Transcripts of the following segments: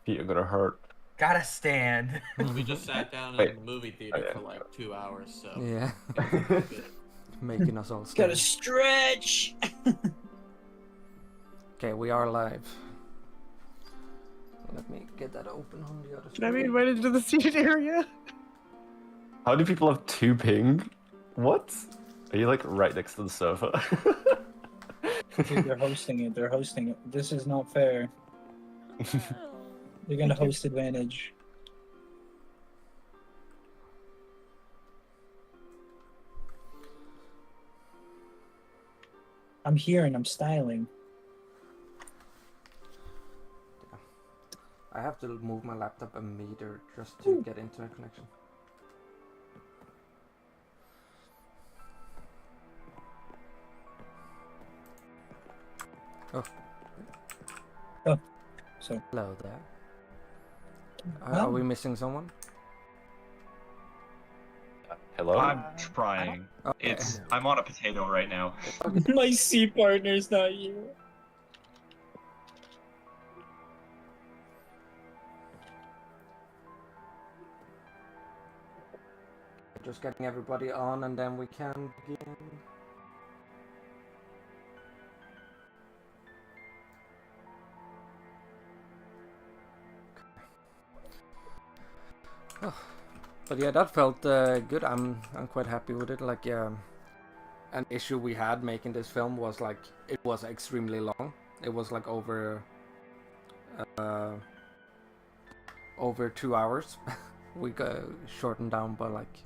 Feet are gonna hurt. Gotta stand. We just sat down Wait. in the movie theater for like 2 hours, so Yeah, good. making us all Gotta scared. stretch. Okay, we are live. Let me get that open on the other Should I be screen. invited to the seated area? How do people have 2 ping? What? Are you like right next to the sofa? Dude, they're hosting it. They're hosting it. This is not fair. They're gonna host advantage. I'm here and I'm styling. I have to move my laptop a meter just to get internet connection. Oh. Oh, so Hello there. Well- Are we missing someone? Hello? I'm trying. Okay. I'm on a potato right now. my C partner's not you. Just getting everybody on and then we can begin. Oh, but yeah, that felt good. I'm quite happy with it. Like, an issue we had making this film was like it was extremely long. It was like over 2 hours. We got shortened down by like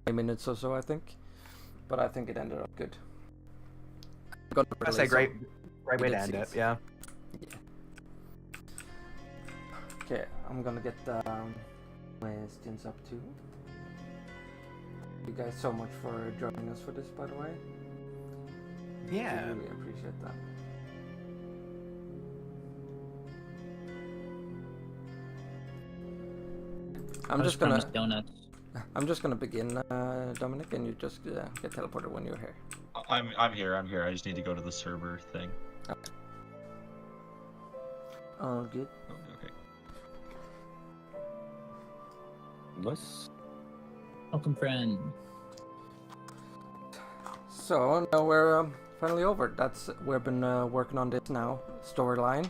20 minutes or so, I think. But I think it ended up good. That's a great way to end it. Yeah. Okay, I'm gonna get questions up too. Thank you guys so much for joining us for this, by the way. Yeah. I really appreciate that. I'm just gonna begin, Dominic, and you just get teleported when you're here. I'm here. I just need to go to the server thing. Okay. All good. Oh, okay. Nice. Welcome, friend. So now we're finally over. We've been working on this now storyline.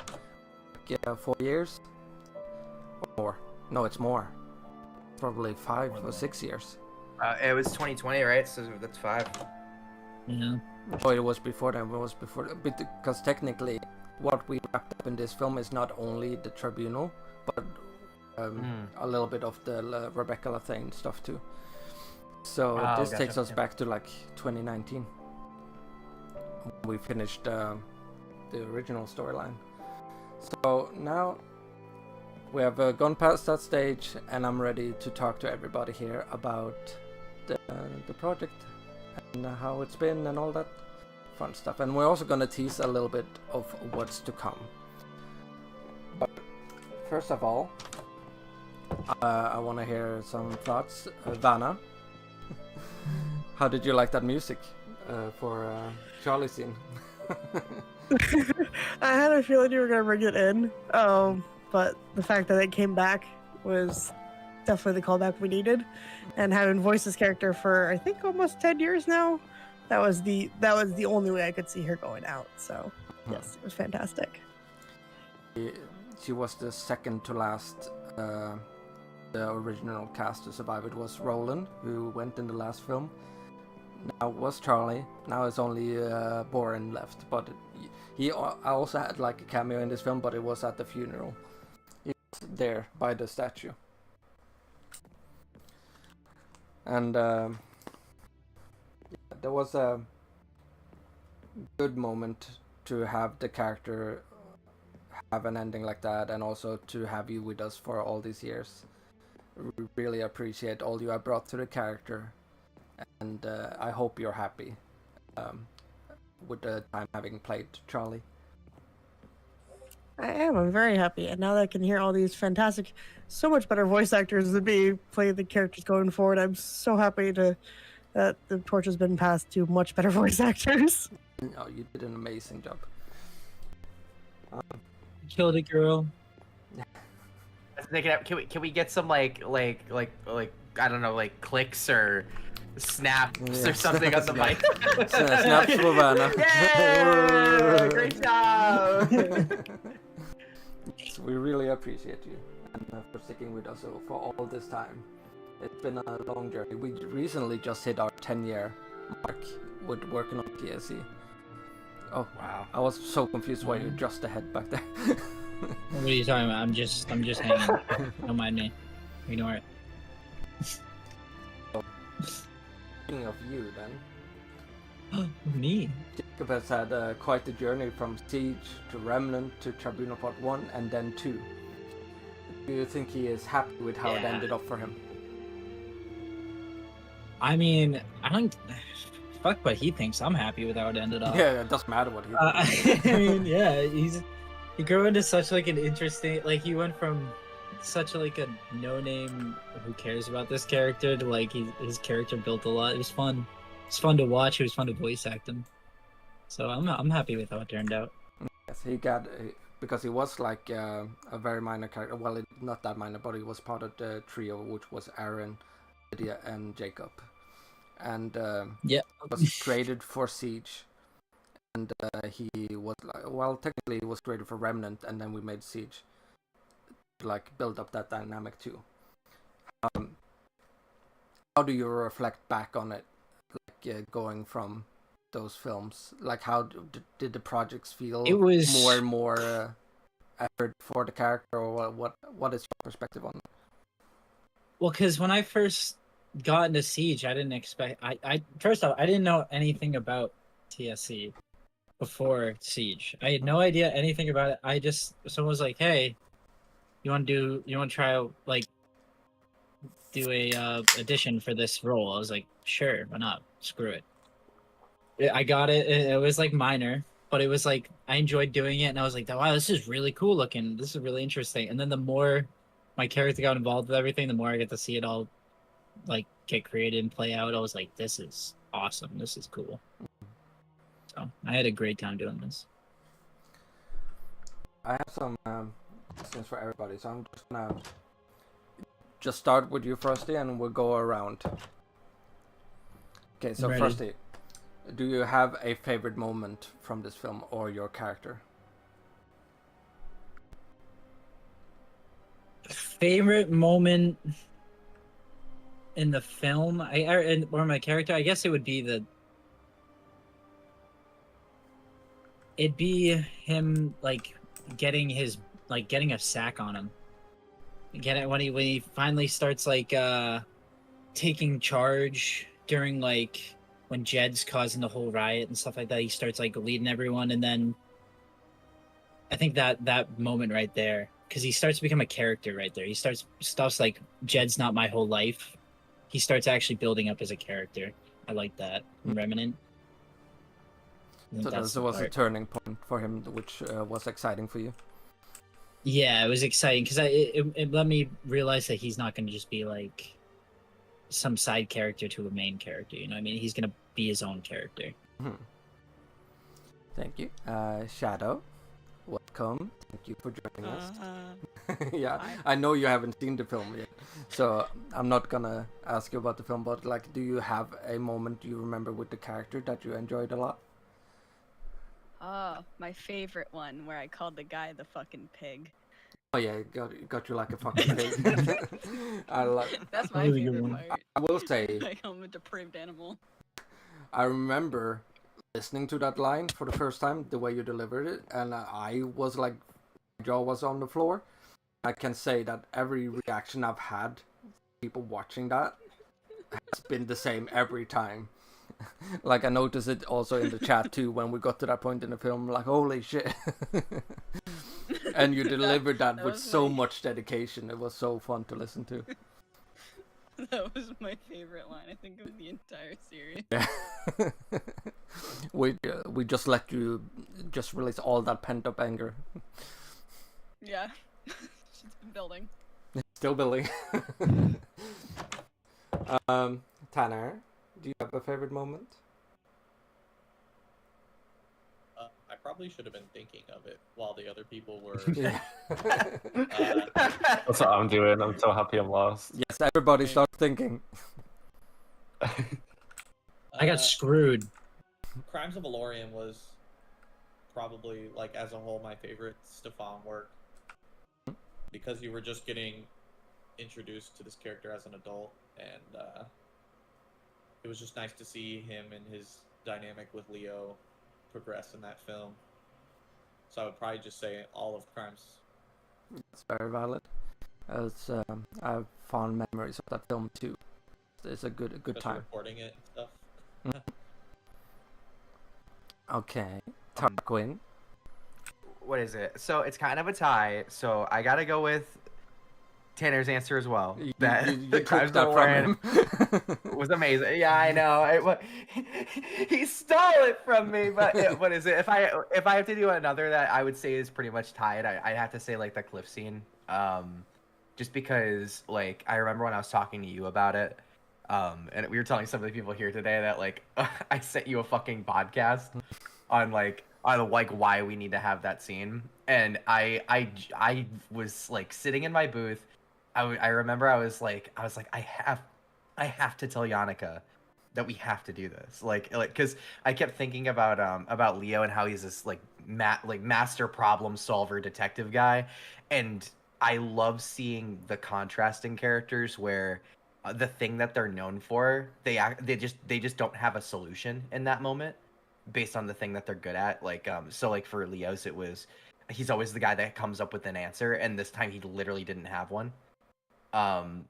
Yeah, 4 years or more. No, it's more. Probably 5 or 6 years. It was 2020, right? So that's 5. Yeah. Oh, it was before that. It was before, because technically, what we wrapped up in this film is not only the tribunal, but a little bit of the Rebecca Lathane stuff too. So this gotcha. takes us back to like 2019. We finished the original storyline. So now we have gone past that stage, and I'm ready to talk to everybody here about the project and how it's been and all that fun stuff. And we're also gonna tease a little bit of what's to come. But first of all, I want to hear some thoughts. Vanna, how did you like that music for Charlie scene? I had a feeling you were gonna bring it in, but the fact that it came back was definitely the callback we needed. And having voiced this character for I think almost 10 years now, that was the only way I could see her going out. So yes, it was fantastic. She was the second to last. The original cast to survive. It was Roland, who went in the last film. Now it was Charlie. Now it's only Boland left. But I also had like a cameo in this film, but it was at the funeral. He was there by the statue. And there was a good moment to have the character have an ending like that, and also to have you with us for all these years. We really appreciate all you have brought to the character, and I hope you're happy with the time having played Charlie. I am. I'm very happy, and now that I can hear all these fantastic, so much better voice actors than me play the characters going forward, I'm so happy that the torch has been passed to much better voice actors. No, you did an amazing job. Killed it, girl. Can we get some like I don't know, like clicks or snaps or something on the mic? Snaps for Vanna. Yeah, great job. We really appreciate you and for sticking with us for all this time. It's been a long journey. We recently just hit our 10-year mark with working on TSC. Oh wow! I was so confused why you're just ahead back there. What are you talking about? I'm just hanging. Don't mind me. Ignore it. Speaking of you, then. Me? Jacob has had quite the journey from Siege to Remnant to Tribunal Part 1 and then 2. Do you think he is happy with how it ended up for him? I mean, I don't... Fuck what he thinks. I'm happy with how it ended up. Yeah, it doesn't matter what he thinks. I mean, yeah, he grew into such like an interesting... Like, he went from such like a no-name who cares about this character to like his character built a lot. It was fun. It's fun to watch. It was fun to voice act him. So I'm happy with how it turned out. Yes, he got because he was like a very minor character. Well, not that minor, but he was part of the trio, which was Aaron, Lydia, and Jacob. And was created for Siege, and he was like, well, technically he was created for Remnant, and then we made Siege to like build up that dynamic too. How do you reflect back on it? Like going from those films, like how did the projects feel? It was more and more effort for the character, or what is your perspective on it? Well, because when I first got into Siege, I didn't expect. I first off, I didn't know anything about TSC before Siege. I had no idea anything about it. Someone was like, "Hey, you want to try out like do a audition for this role?" I was like, "Sure, why not? Screw it." I got it. It was like minor, but it was like I enjoyed doing it, and I was like, "Wow, this is really cool looking. This is really interesting." And then the more my character got involved with everything, the more I get to see it all like get created and play out. I was like, "This is awesome. This is cool." So I had a great time doing this. I have some questions for everybody, so I'm just gonna start with you, Frosty, and we'll go around. Okay, so Ready. Frosty, do you have a favorite moment from this film or your character? Favorite moment in the film, or my character? I guess it would be it'd be him like getting a sack on him. Get it when he finally starts like taking charge during like when Jed's causing the whole riot and stuff like that. He starts like leading everyone, and then I think that moment right there, because he starts to become a character right there. He stops like Jed's not my whole life. He starts actually building up as a character. I like that. Remnant. So that was a turning point for him, which was exciting for you. Yeah, it was exciting because it let me realize that he's not going to just be like some side character to a main character. You know what I mean? He's going to be his own character. Thank you. Shadow, welcome. Thank you for joining us. Yeah, I know you haven't seen the film yet, so I'm not gonna ask you about the film, but like, do you have a moment you remember with the character that you enjoyed a lot? Oh, my favorite one where I called the guy the fucking pig. Oh yeah, got you like a fucking pig. I like. That's my favorite part. I will say, Like, I'm a depraved animal. I remember listening to that line for the first time, the way you delivered it, and I was like, my jaw was on the floor. I can say that every reaction I've had, people watching that, has been the same every time. Like, I noticed it also in the chat too when we got to that point in the film, like, holy shit. And you delivered that with so much dedication. It was so fun to listen to. That was my favorite line, I think, of the entire series. Yeah. We just let you just release all that pent up anger. Yeah. She's been building. Still building. Tanner, do you have a favorite moment? I probably should have been thinking of it while the other people were. Yeah. That's what I'm doing. I'm so happy I'm lost. Yes, everybody start thinking. I got screwed. Crimes of Valorian was probably, like, as a whole, my favorite Stefan work. Because you were just getting introduced to this character as an adult, and it was just nice to see him and his dynamic with Leo progress in that film. So I would probably just say all of Crimes. It's very valid. I have fond memories of that film too. It's a good Especially time. recording it and stuff. Okay, Tarquin. What is it? So it's kind of a tie. So I gotta go with Tanner's answer as well. You the took Crimes that of from Valorian him. was amazing. Yeah, I know. He stole it from me. But what is it? If I have to do another that I would say is pretty much tied, I have to say like the cliff scene. Just because like I remember when I was talking to you about it. And we were telling some of the people here today that like I sent you a fucking podcast on why we need to have that scene, and I was like sitting in my booth. I remember I was like I have to tell Yannicka that we have to do this, like because I kept thinking about Leo and how he's this like master problem solver detective guy, and I love seeing the contrasting characters where. The thing that they're known for, they just don't have a solution in that moment, based on the thing that they're good at. Like so like for Leo's, he's always the guy that comes up with an answer, and this time he literally didn't have one. And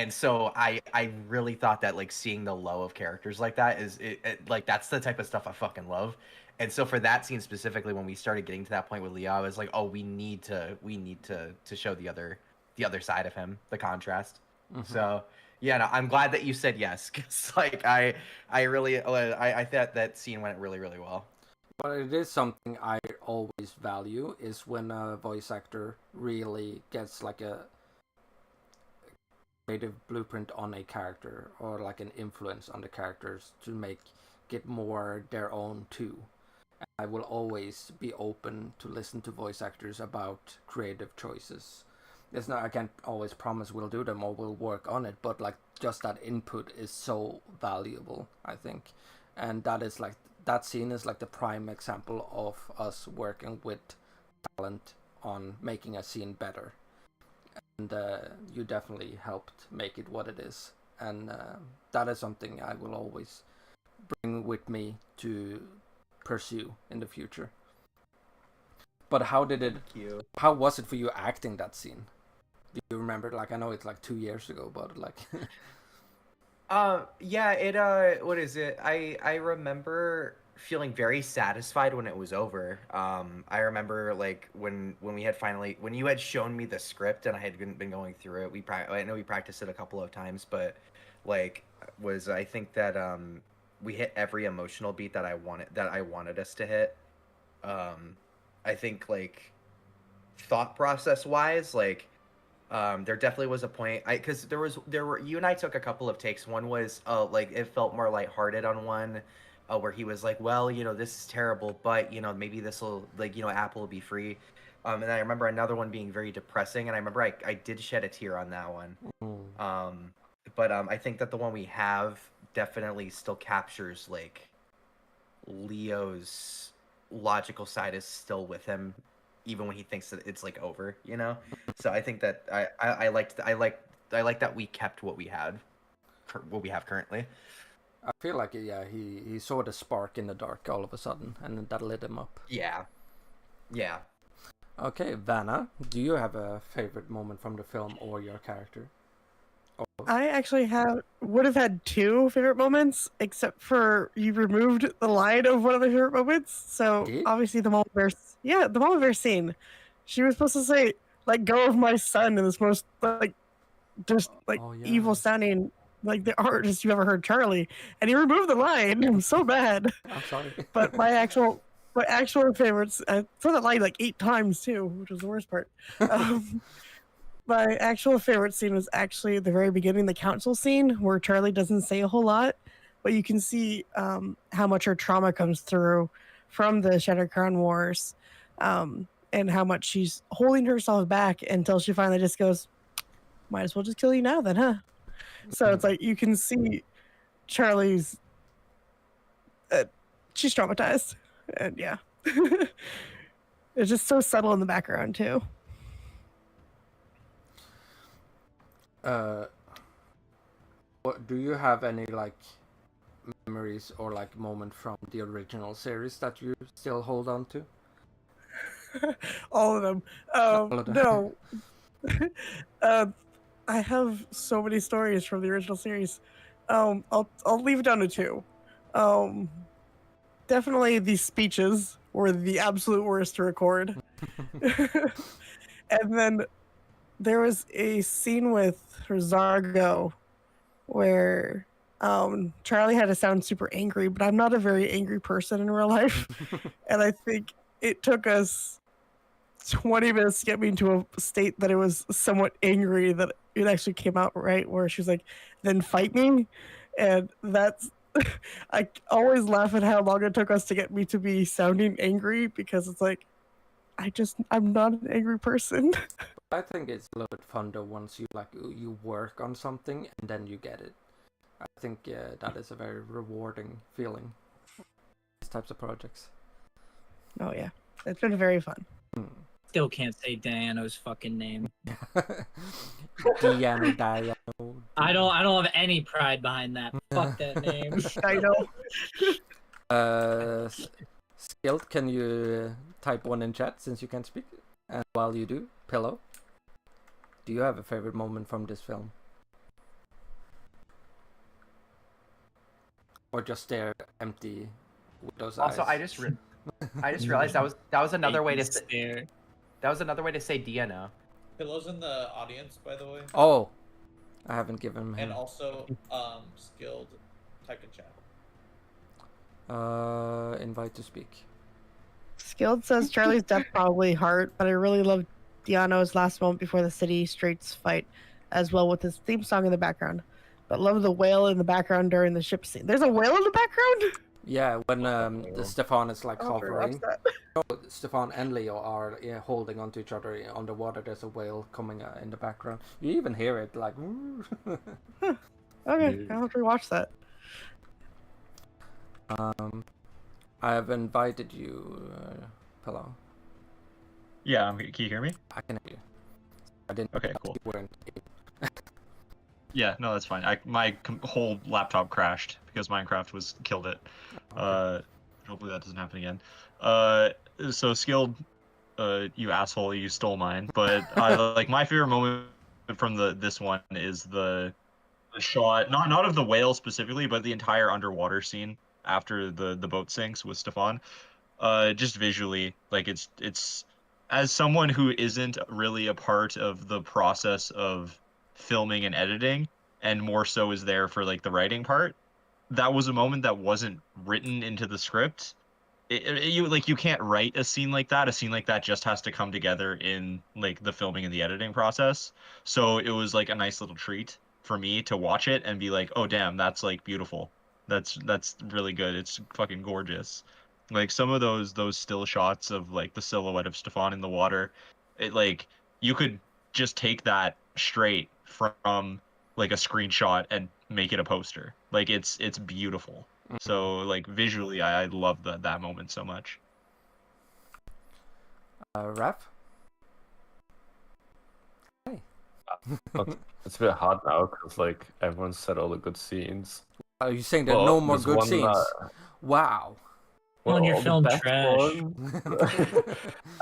so I really thought that like seeing the low of characters like that is like that's the type of stuff I fucking love. And so for that scene specifically, when we started getting to that point with Leo, I was like, oh, we need to show the other side of him, the contrast. Mm-hmm. So. Yeah, no, I'm glad that you said yes, because like I thought that scene went really, really well. But it is something I always value is when a voice actor really gets like a creative blueprint on a character or like an influence on the characters to make it more their own too. I will always be open to listen to voice actors about creative choices. It's not, I can't always promise we'll do them or we'll work on it, but like just that input is so valuable, I think. And that is like, that scene is like the prime example of us working with talent on making a scene better. And you definitely helped make it what it is. And that is something I will always bring with me to pursue in the future. But how was it for you acting that scene? Do you remember? Like, I know it's like 2 years ago, but like. Yeah, it what is it? I remember feeling very satisfied when it was over. I remember like when we had when you had shown me the script and I had been going through it. I know we practiced it a couple of times, but like I think that we hit every emotional beat that I wanted us to hit. I think like thought process wise, like there definitely was a point because there were you and I took a couple of takes. One was like it felt more lighthearted on one where he was like, well, you know, this is terrible, but you know, maybe this will, like, you know, Apple will be free. And I remember another one being very depressing, and I remember I did shed a tear on that one. But I think that the one we have definitely still captures like Leo's logical side is still with him, even when he thinks that it's like over, you know. So I think that I like that we kept what we have currently. I feel like he saw the spark in the dark all of a sudden, and that lit him up. Yeah. Okay, Vanna, do you have a favorite moment from the film or your character? I actually would have had two favorite moments, except for you removed the line of one of my favorite moments. So obviously the moment where scene, she was supposed to say, "Let go of my son," in this most like just like evil sounding like the artist you ever heard, Charlie, and he removed the line. I'm so bad. I'm sorry. But my actual favorites, I saw that line like 8 times too, which was the worst part. My actual favorite scene was actually at the very beginning, the council scene, where Charlie doesn't say a whole lot, but you can see how much her trauma comes through from the Shattered Crown Wars, and how much she's holding herself back until she finally just goes, might as well just kill you now then, huh? So it's like you can see Charlie's she's traumatized, and yeah. It's just so subtle in the background too. What do you have any like memories or like moment from the original series that you still hold on to? All of them. All of them. No. I have so many stories from the original series. I'll leave it down to two. Definitely the speeches were the absolute worst to record. And then there was a scene with Zargo where Charlie had to sound super angry, but I'm not a very angry person in real life. And I think it took us 20 minutes to get me into a state that it was somewhat angry that it actually came out right, where she was like, then fight me. And that's, I always laugh at how long it took us to get me to be sounding angry, because it's like, I'm not an angry person. I think it's a little bit fun though once you work on something and then you get it. I think that is a very rewarding feeling. These types of projects. Oh yeah, it's been very fun. Still can't say Diano's fucking name. Diano. I don't have any pride behind that. Fuck that name. I know. Skilled, can you type one in chat since you can't speak? And while you do, Pillow, do you have a favorite moment from this film? Or just stare empty with those eyes? Also, I just realized that was another way to say Diana. Pillow's in the audience, by the way. Oh, I haven't given him. And also, Skilled, type in chat. Invite to speak. Skilled says Charlie's death probably hurt, but I really loved Diano's last moment before the city streets fight, as well with his theme song in the background. But love the whale in the background during the ship scene. There's a whale in the background? Yeah, when the Stefan is like I'll hovering. that. No, Stefan and Leo are holding onto each other underwater. There's a whale coming in the background. You even hear it like. Okay, I'll have to rewatch that. I have invited you, Pillow. Yeah, can you hear me? I can hear you. I didn't. Okay, know cool. You weren't. Yeah, no, that's fine. My whole laptop crashed because Minecraft killed it. Okay. Hopefully that doesn't happen again. So Skilled, you asshole, you stole mine. But like my favorite moment from this one is the shot, not of the whale specifically, but the entire underwater scene after the boat sinks with Stefan. Just visually, like it's as someone who isn't really a part of the process of filming and editing, and more so is there for like the writing part, that was a moment that wasn't written into the script. You can't write a scene like that. A scene like that just has to come together in like the filming and the editing process. So it was like a nice little treat for me to watch it and be like, oh damn, that's like beautiful. That's really good. It's fucking gorgeous. Like some of those still shots of like the silhouette of Stefan in the water, it like you could just take that straight from like a screenshot and make it a poster. Like it's beautiful. So like visually, I love that moment so much. Raph? Hey. It's a bit hard now because like everyone said all the good scenes. Are you saying there are no more there's good one scenes? that- Wow. On your all the film best trash.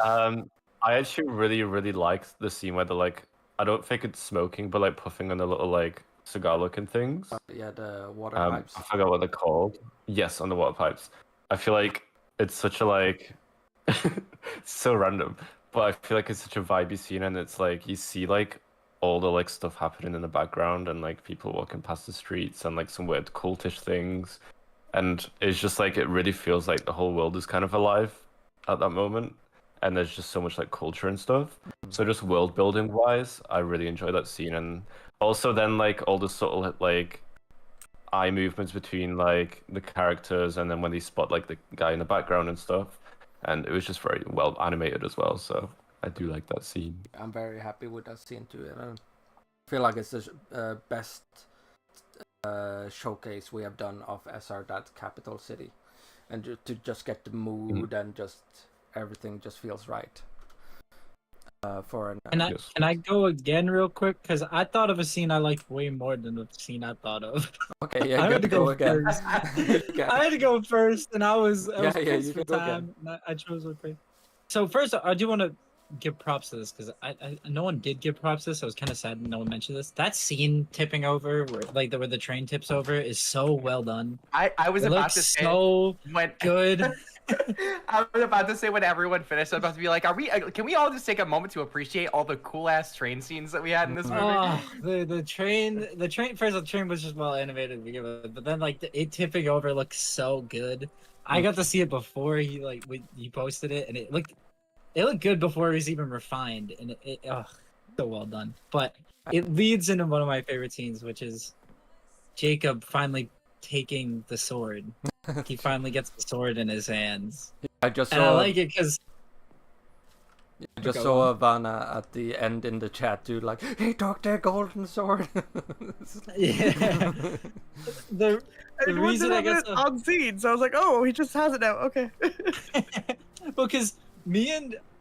ones. I actually really liked the scene where they're like, I don't think it's smoking, but like puffing on the little like cigar looking things. Yeah, the water pipes. I forgot what they're called. Yes, on the water pipes. I feel like it's such a like it's so random, but I feel like it's such a vibey scene, and it's like you see like all the like stuff happening in the background and like people walking past the streets and like some weird cultish things, and it's just like it really feels like the whole world is kind of alive at that moment, and there's just so much like culture and stuff. So just world building wise, I really enjoy that scene, and also then like all the subtle like eye movements between like the characters, and then when they spot like the guy in the background and stuff, and it was just very well animated as well. So I do like that scene. I'm very happy with that scene too. And I feel like it's the best showcase we have done of SR that capital city, and to just get the mood and just everything just feels right. For an, Can I go again real quick? Because I thought of a scene I liked way more than the scene I thought of. Okay, yeah, I had to go again. first. I had to go first, and I was you for can go time. And I chose okay. So first, I do want to give props to this because I no one did give props to this. I was kind of sad no one mentioned this. That scene tipping over, where the train tips over, is so well done. I was It about looks to say so when good. I was about to say when everyone finished, I was about to be like, can we all just take a moment to appreciate all the cool ass train scenes that we had in this movie? Oh, the train. First, the train was just well animated to begin with, but then like it tipping over looks so good. I got to see it before he posted it, and it looked good before it was even refined, and it so well done. But it leads into one of my favorite scenes, which is Jacob finally taking the sword. He finally gets the sword in his hands. I like it because I just saw Vanna at the end in the chat too, like, he took their golden sword. Yeah. the reason I guess on scene, so I was like, oh, he just has it now. Okay. Well, because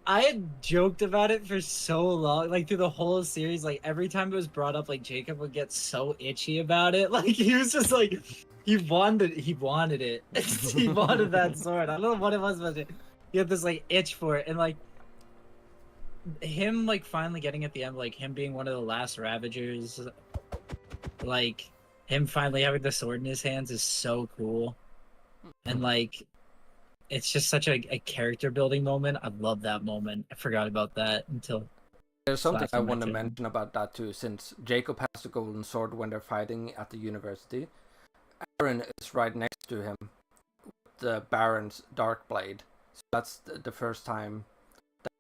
I had joked about it for so long, like through the whole series, like every time it was brought up, like Jacob would get so itchy about it. Like he was just like, he wanted it. He wanted that sword. I don't know what it was, but he had this like itch for it, and like him like finally getting at the end, like him being one of the last Ravagers, like him finally having the sword in his hands is so cool, and like it's just such a character building moment. I love that moment. I forgot about that until. There's something I want to mention about that too, since Jacob has the golden sword when they're fighting at the university. Aaron is right next to him with the Baron's dark blade. So that's the first time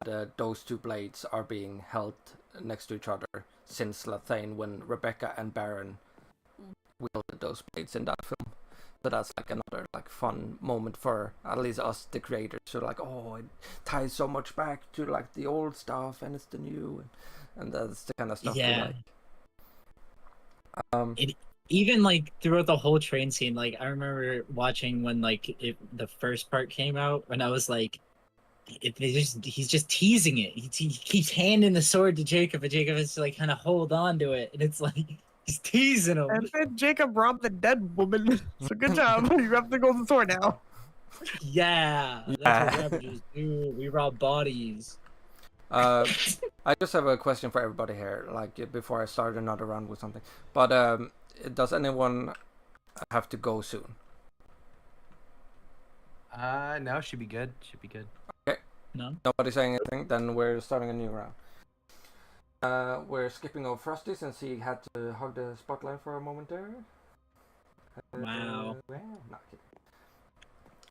that those two blades are being held next to each other since Lathane, when Rebecca and Baron wielded those blades in that film. So that's like another like fun moment for at least us, the creators. So like, oh, it ties so much back to like the old stuff, and it's the new, and that's the kind of stuff we like. Even like throughout the whole train scene, like I remember watching when like the first part came out, and I was like, he's just teasing it. He keeps handing the sword to Jacob, and Jacob has to like kind of hold on to it, and it's like he's teasing him. And then Jacob robbed the dead woman. So good job. You have the golden sword now. Yeah, that's what Ravagers do. We rob bodies. I just have a question for everybody here, like before I start another round with something. But does anyone have to go soon? No, should be good. Should be good. Okay. No. Nobody saying anything? Then we're starting a new round. We're skipping over Frosty since he had to hug the spotlight for a moment there. Wow. Not kidding.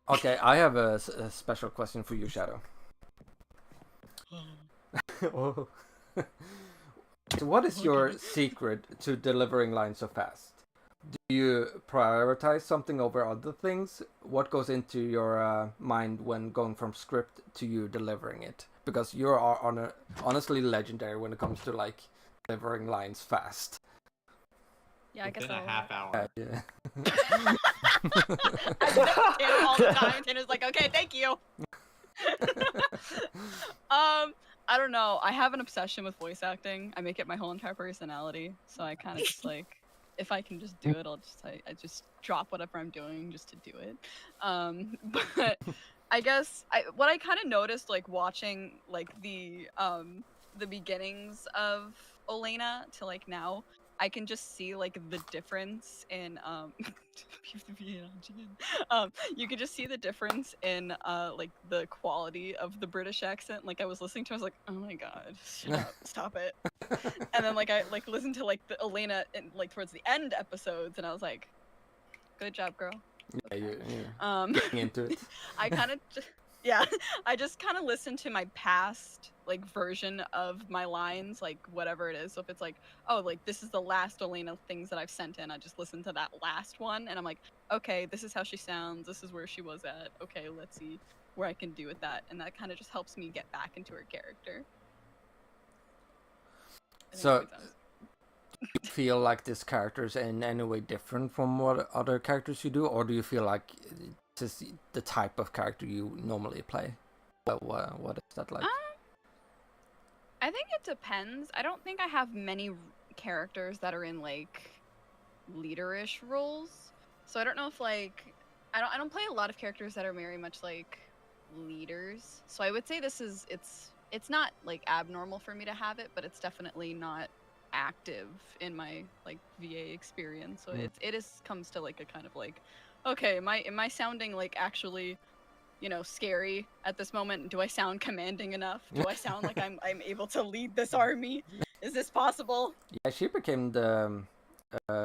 Okay, I have a special question for you, Shadow. Oh. So what is your secret to delivering lines so fast? Do you prioritize something over other things? What goes into your mind when going from script to you delivering it? Because you are honestly legendary when it comes to like delivering lines fast. Yeah, I guess Within a half hour. Yeah. I do that with Tanner all the time. Tanner's like, okay, thank you. I don't know. I have an obsession with voice acting. I make it my whole entire personality. So I kind of just like, if I can just do it, I just drop whatever I'm doing just to do it. But I guess what I kind of noticed, like watching like the beginnings of Olena to like now, I can just see like the difference in you can just see the difference in like the quality of the British accent. Like I was listening to it, I was like, oh my god, shut up, stop it. And then like I like listened to like the Elena in, like towards the end episodes, and I was like, good job, girl. Yeah, Okay. you're into it. I kind of Yeah, I just kind of listen to my past like version of my lines, like whatever it is. So if it's like, oh, like this is the last Elena things that I've sent in, I just listen to that last one, and I'm like, okay, this is how she sounds. This is where she was at. Okay, let's see where I can do with that, and that kind of just helps me get back into her character. I think So, that makes sense. do you feel like this character is in any way different from what other characters you do, or do you feel like this is the type of character you normally play? What is that like? I think it depends. I don't think I have many characters that are in like leaderish roles. So I don't know if like I don't play a lot of characters that are very much like leaders. So I would say it's not like abnormal for me to have it, but it's definitely not active in my like VA experience. So it is comes to like a kind of like, okay, am I sounding like actually, you know, scary at this moment? Do I sound commanding enough? Do I sound like I'm able to lead this army? Is this possible? Yeah, she became the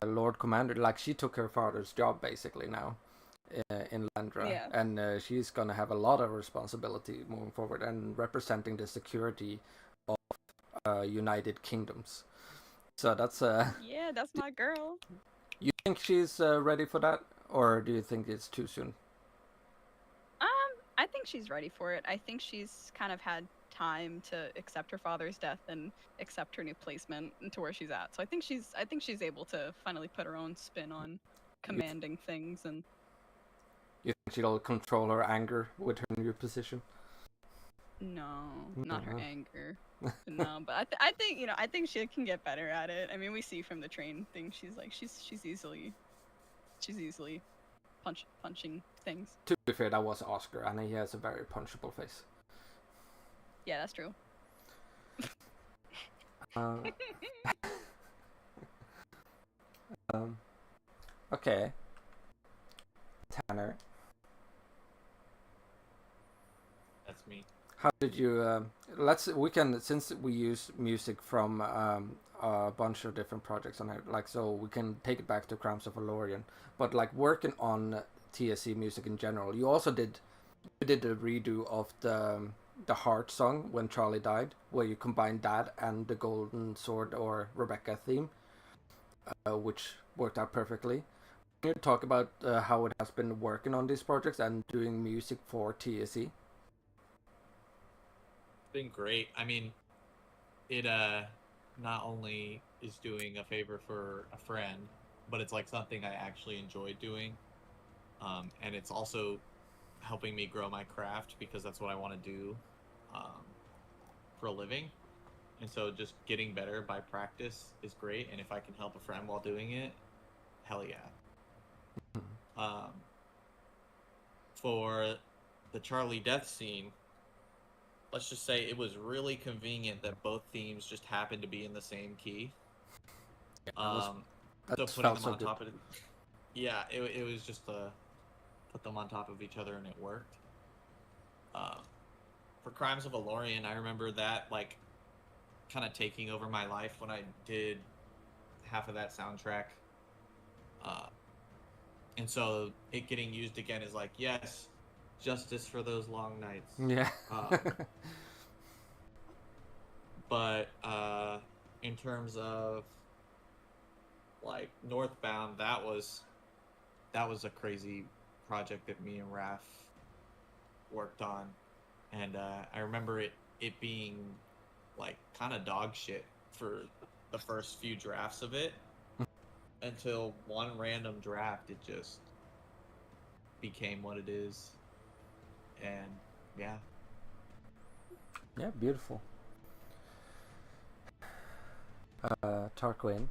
Lord Commander. Like, she took her father's job basically now in Landra, Yeah. and she's gonna have a lot of responsibility moving forward and representing the security of United Kingdoms. So that's Yeah, that's my girl. You think she's ready for that, or do you think it's too soon? I think she's ready for it. I think she's kind of had time to accept her father's death and accept her new placement into where she's at. So I think she's able to finally put her own spin on commanding things. And You think she'll control her anger with her new position? no, not her No. anger. No, but I think, you know, I think she can get better at it. I mean, we see from the train thing, she's easily punching things. To be fair, that was Oscar, and he has a very punchable face. Yeah, that's true. Okay. Tanner, That's me. how did you? Since we use music from a bunch of different projects on it, like, so we can take it back to Crimes of Valorian. But like working on TSC music in general, you also did a redo of the Heart song when Charlie died, where you combined that and the Golden Sword or Rebecca theme, which worked out perfectly. Can you talk about how it has been working on these projects and doing music for TSC? It's been great. I mean, it not only is doing a favor for a friend, but it's like something I actually enjoy doing. And it's also helping me grow my craft because that's what I want to do for a living. And so just getting better by practice is great. And if I can help a friend while doing it, hell yeah. For the Charlie death scene, let's just say it was really convenient that both themes just happened to be in the same key. So putting them on top of it, yeah, it was just put them on top of each other and it worked. For Crimes of Valorian, I remember that like kind of taking over my life when I did half of that soundtrack. And so it getting used again is like, yes, justice for those long nights. Yeah. But in terms of like Northbound, that was a crazy project that me and Raph worked on, and I remember it being like kind of dog shit for the first few drafts of it until one random draft it just became what it is. And yeah, Beautiful. Tarquin,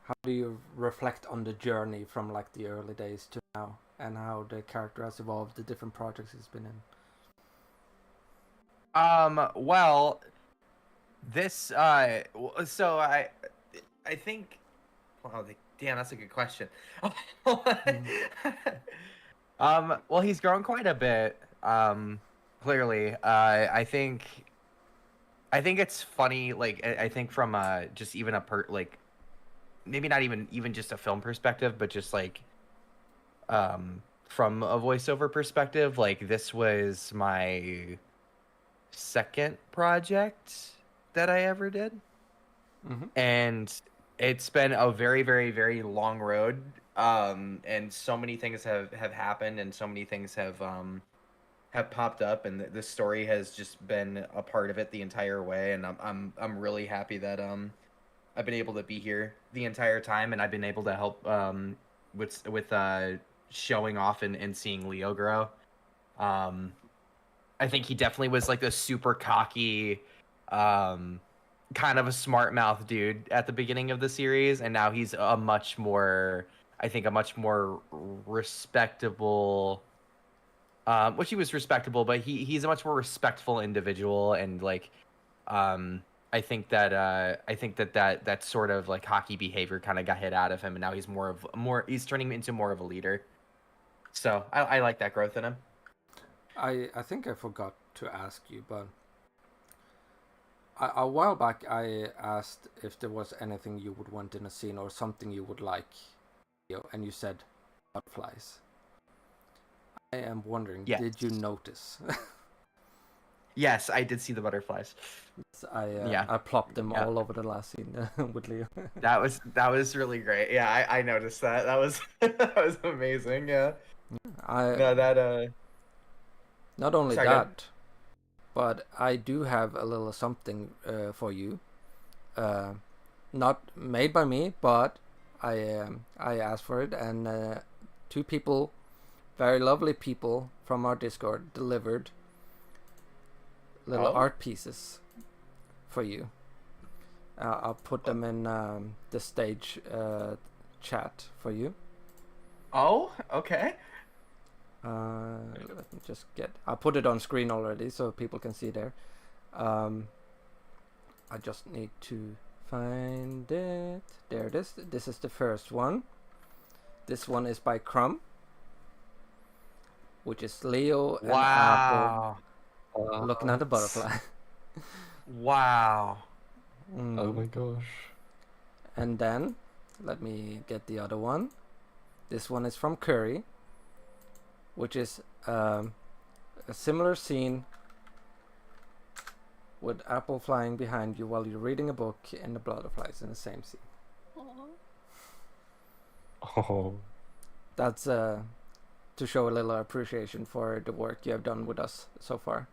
how do you reflect on the journey from like the early days to now, and how the character has evolved, the different projects he's been in? Well, this so I think, well, damn, that's a good question. Well, he's grown quite a bit. Clearly, I think it's funny. Like, I think from just even maybe not even just a film perspective, but just like from a voiceover perspective. Like, this was my second project that I ever did. And it's been a very, very, very long road. And so many things have happened, and so many things have popped up, and the story has just been a part of it the entire way. And I'm really happy that I've been able to be here the entire time, and I've been able to help with showing off and seeing Leo grow. I think he definitely was like a super cocky, kind of a smart mouth dude at the beginning of the series, and now he's a much more respectable. Which he was respectable, but he's a much more respectful individual, and like, I think that sort of like hockey behavior kind of got hit out of him, and now he's he's turning into more of a leader. So I like that growth in him. I think I forgot to ask you, but a while back I asked if there was anything you would want in a scene or something you would like, and you said butterflies. I am wondering, Yes. Did you notice? Yes, I did see the butterflies. I plopped them all over the last scene with Leo. That was really great. Yeah, I noticed that. That was that was amazing. Yeah. Not only Sorry, that, but I do have a little something for you. Not made by me, but I asked for it, and 2 people, very lovely people from our Discord, delivered little art pieces for you. I'll put them in the stage chat for you. Oh, okay. Let me just I'll put it on screen already so people can see there. I just need to find it. There it is. This is the first one. This one is by Crumb, which is Leo and Apple looking at the butterfly. Wow. Oh my gosh. And then let me get the other one. This one is from Curry, which is a similar scene with Apple flying behind you while you're reading a book, and the butterflies in the same scene. Oh. That's to show a little appreciation for the work you have done with us so far.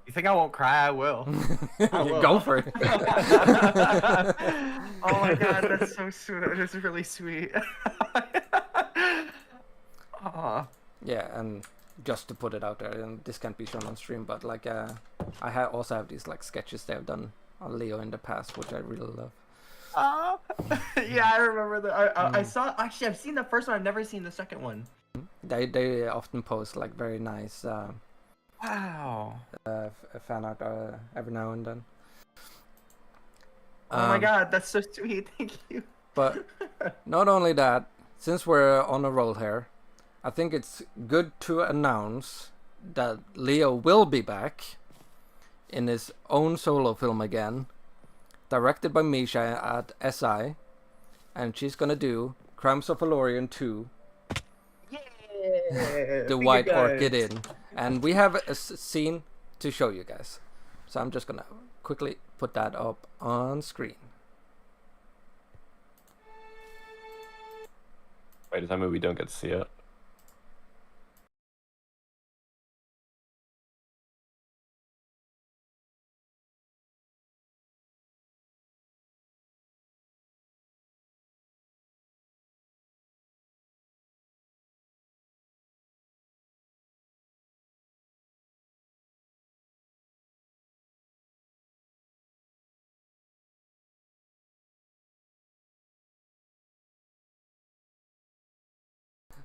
You think I won't cry? I will. I will. Go for it. Oh my god, that's so sweet. That's really sweet. Yeah, and just to put it out there, and this can't be shown on stream, but like I also have these like sketches they have done on Leo in the past, which I really love. Yeah, I remember that. I saw. Actually, I've seen the first one. I've never seen the second one. They often post like very nice Wow. fan art every now and then. Oh my god, that's so sweet. Thank you. But not only that, since we're on a roll here, I think it's good to announce that Leo will be back in his own solo film again, directed by Misha at SI, and she's gonna do Crimes of Valorian 2, The White Orchid Inn, and we have a scene to show you guys. So I'm just gonna quickly put that up on screen. Wait, does that mean we don't get to see it?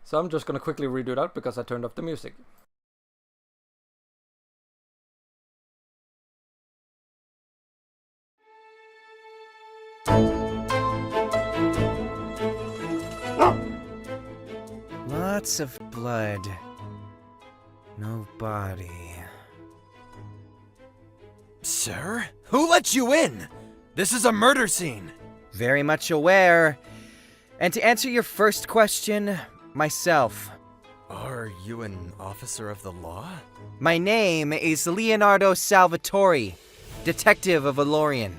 So I'm just gonna quickly redo that because I turned off the music. Lots of blood. No body. Sir? Who let you in? This is a murder scene. Very much aware. And to answer your first question, myself. Are you an officer of the law? My name is Leonardo Salvatore, detective of Valorian.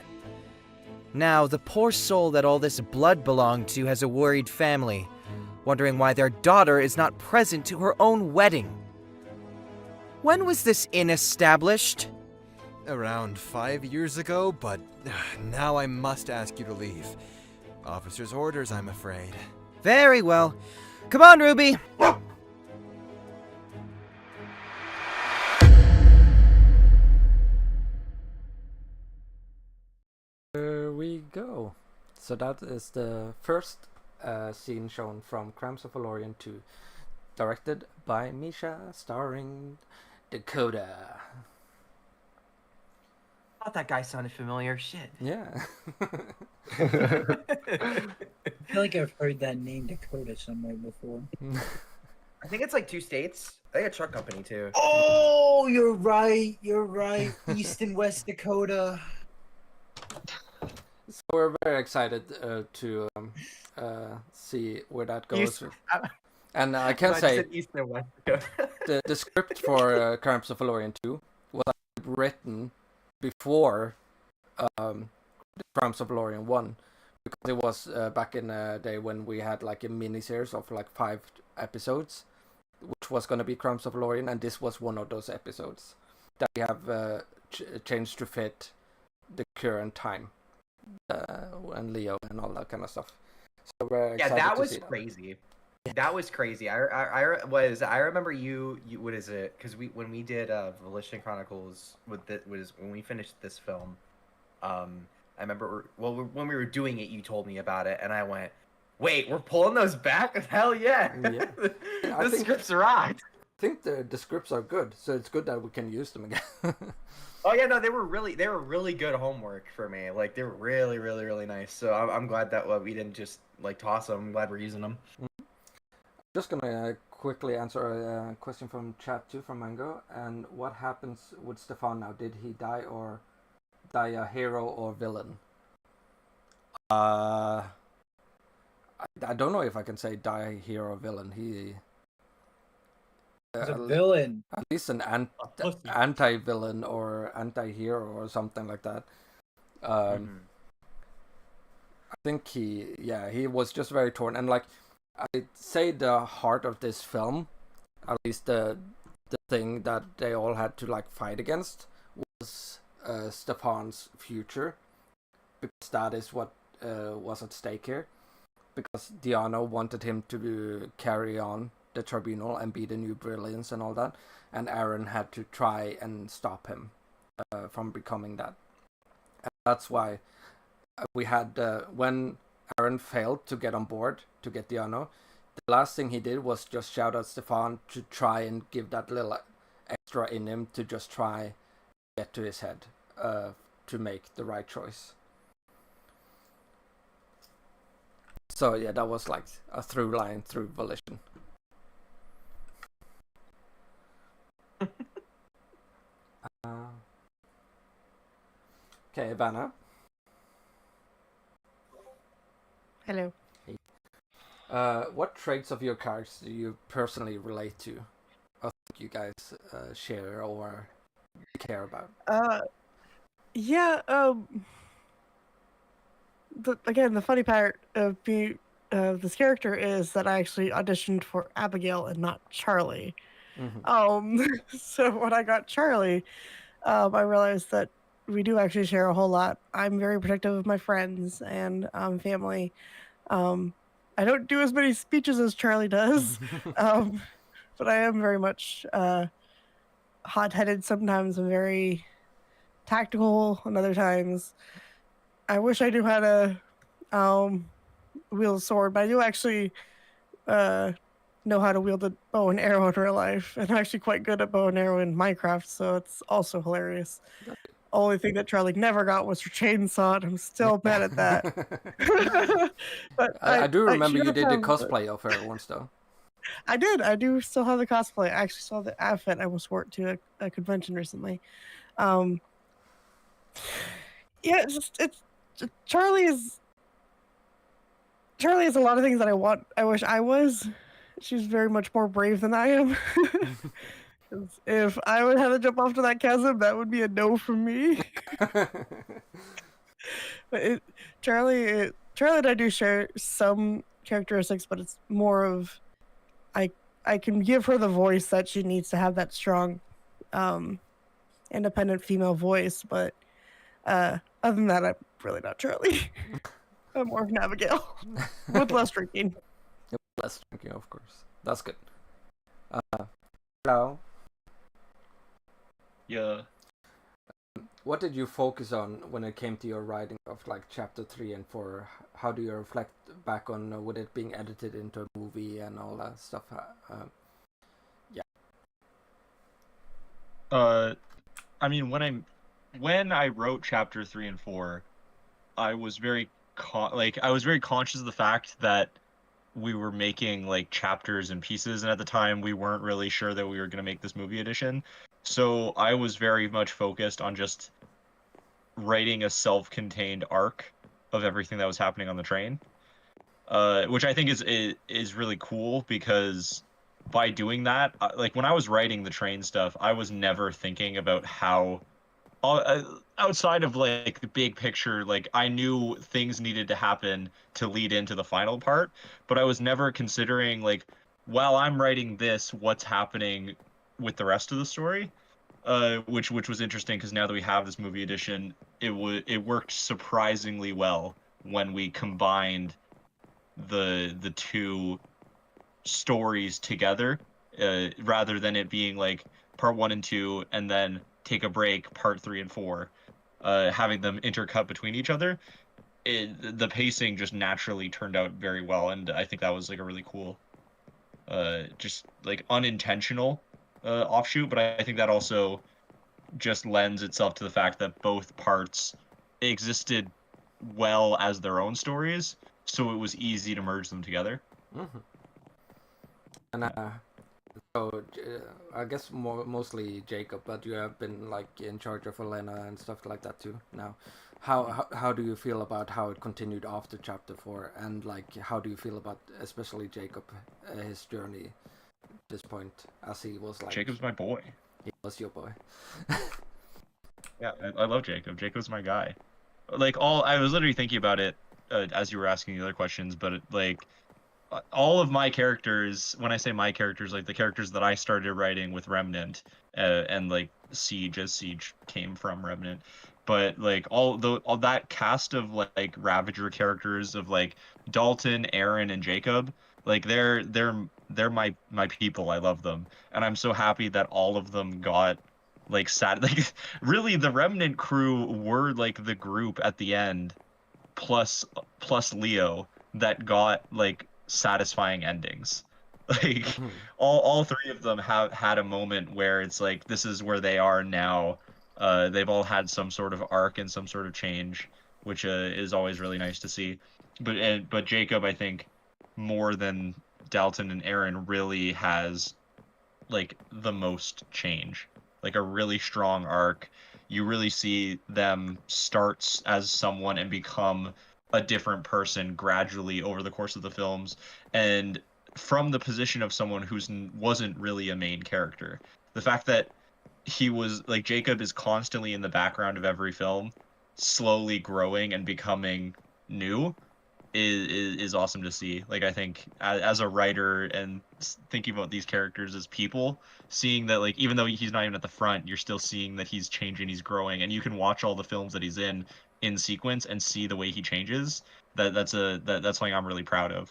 Now, the poor soul that all this blood belonged to has a worried family, wondering why their daughter is not present to her own wedding. When was this inn established? Around 5 years ago, but now I must ask you to leave. Officer's orders, I'm afraid. Very well. Come on, Ruby! There we go. So that is the first scene shown from Crimes of Valorian 2, directed by Misha, starring Dakota. I thought that guy sounded familiar. Shit. Yeah. I feel like I've heard that name Dakota somewhere before. I think it's like 2 states. I think a truck company too. Oh, you're right. You're right. East and West Dakota. So we're very excited to see where that goes. And I can say East and West Dakota. the script for Crimes of Valorian 2 was written before Crimes of Valorian 1, because it was back in the day when we had like a mini-series of like 5 episodes, which was going to be Crimes of Valorian, and this was one of those episodes that we have changed to fit the current time, and Leo and all that kind of stuff. So we're excited that to was see crazy. That was crazy. I remember you what is it? Because when we did Volition Chronicles when we finished this film, I remember when we were doing it, you told me about it, and I went, "Wait, we're pulling those back? Hell yeah! Yeah. The scripts rocked." I think the scripts are good, so it's good that we can use them again. Oh yeah, no, they were really good homework for me. Like they were really, really, really nice. So I'm glad that we didn't just like toss them. I'm glad we're using them. Just gonna quickly answer a question from chat too, from Mango. And what happens with Stefan now? Did he die a hero or villain? I don't know if I can say die hero or villain. He He's a villain. at least an anti-villain or anti-hero or something like that. I think he was just very torn, and like I'd say the heart of this film, at least the thing that they all had to like fight against, was Stefan's future, because that is what was at stake here, because Diano wanted him to carry on the tribunal and be the new Brilliance and all that, and Aaron had to try and stop him from becoming that. And that's why we had when Aaron failed to get on board to get Diano, the last thing he did was just shout at Stefan to try and give that little extra in him to just try get to his head to make the right choice. So yeah, that was like a through line through Volition. Okay, Ivana. Hello. Hey. What traits of your characters do you personally relate to, or think you guys share or care about? Yeah. Again, the funny part of this character is that I actually auditioned for Abigail and not Charlie. Mm-hmm. So when I got Charlie, I realized that we do actually share a whole lot. I'm very protective of my friends and family. I don't do as many speeches as Charlie does, but I am very much hot-headed sometimes and very tactical and other times. I wish I knew how to wield a sword, but I do actually know how to wield a bow and arrow in real life, and I'm actually quite good at bow and arrow in Minecraft, so it's also hilarious. Only thing that Charlie never got was her chainsaw, and I'm still mad at that. But I do remember you did the have- cosplay of her once, though. I did. I do still have the cosplay. I actually saw the outfit. I was wore it to a convention recently. Yeah, it's Charlie Charlie has a lot of things that I wish I was. She's very much more brave than I am. 'Cause if I would have to jump off to that chasm, that would be a no from me. But Charlie and I do share some characteristics, but it's more of I can give her the voice that she needs to have that strong, independent female voice. But other than that, I'm really not Charlie. I'm more of an Abigail with less drinking. Less drinking, of course. That's good. Hello. Yeah. What did you focus on when it came to your writing of like chapter 3 and 4? How do you reflect back on with it being edited into a movie and all that stuff? Yeah. I mean, when I wrote chapter 3 and 4, I was very conscious of the fact that we were making like chapters and pieces, and at the time we weren't really sure that we were going to make this movie edition. So I was very much focused on just writing a self-contained arc of everything that was happening on the train, which I think is really cool, because by doing that, like when I was writing the train stuff, I was never thinking about how outside of like the big picture, like I knew things needed to happen to lead into the final part, but I was never considering like, while I'm writing this, what's happening with the rest of the story, which was interesting, because now that we have this movie edition, it worked surprisingly well when we combined the two stories together, rather than it being like part 1 and 2 and then take a break, part 3 and 4, having them intercut between each other. The pacing just naturally turned out very well, and I think that was like a really cool, just like unintentional offshoot. But I think that also just lends itself to the fact that both parts existed well as their own stories, so it was easy to merge them together. Mm-hmm. And so I guess mostly Jacob, but you have been like in charge of Elena and stuff like that too now. How do you feel about how it continued after chapter 4, and like how do you feel about especially Jacob, his journey at this point, as he was like Jacob's my boy. He was your boy. Yeah, I love Jacob. Jacob's my guy. Like I was literally thinking about it as you were asking the other questions, but like all of my characters, when I say my characters, like the characters that I started writing with Remnant, and like Siege, as Siege came from Remnant, but like all that cast of like Ravager characters of like Dalton, Aaron, and Jacob, like they're my people. I love them, and I'm so happy that all of them got like like really the Remnant crew were like the group at the end, plus Leo, that got like satisfying endings. Like all 3 of them have had a moment where it's like, this is where they are now. They've all had some sort of arc and some sort of change, which is always really nice to see. But Jacob, I think, more than Dalton and Aaron, really has like the most change, like a really strong arc. You really see them start as someone and become a different person gradually over the course of the films, and from the position of someone who wasn't really a main character. The fact that he was like, Jacob is constantly in the background of every film, slowly growing and becoming new, is awesome to see. Like, I think as a writer and thinking about these characters as people, seeing that like even though he's not even at the front, you're still seeing that he's changing, he's growing, and you can watch all the films that he's in sequence and see the way he changes. That's something I'm really proud of.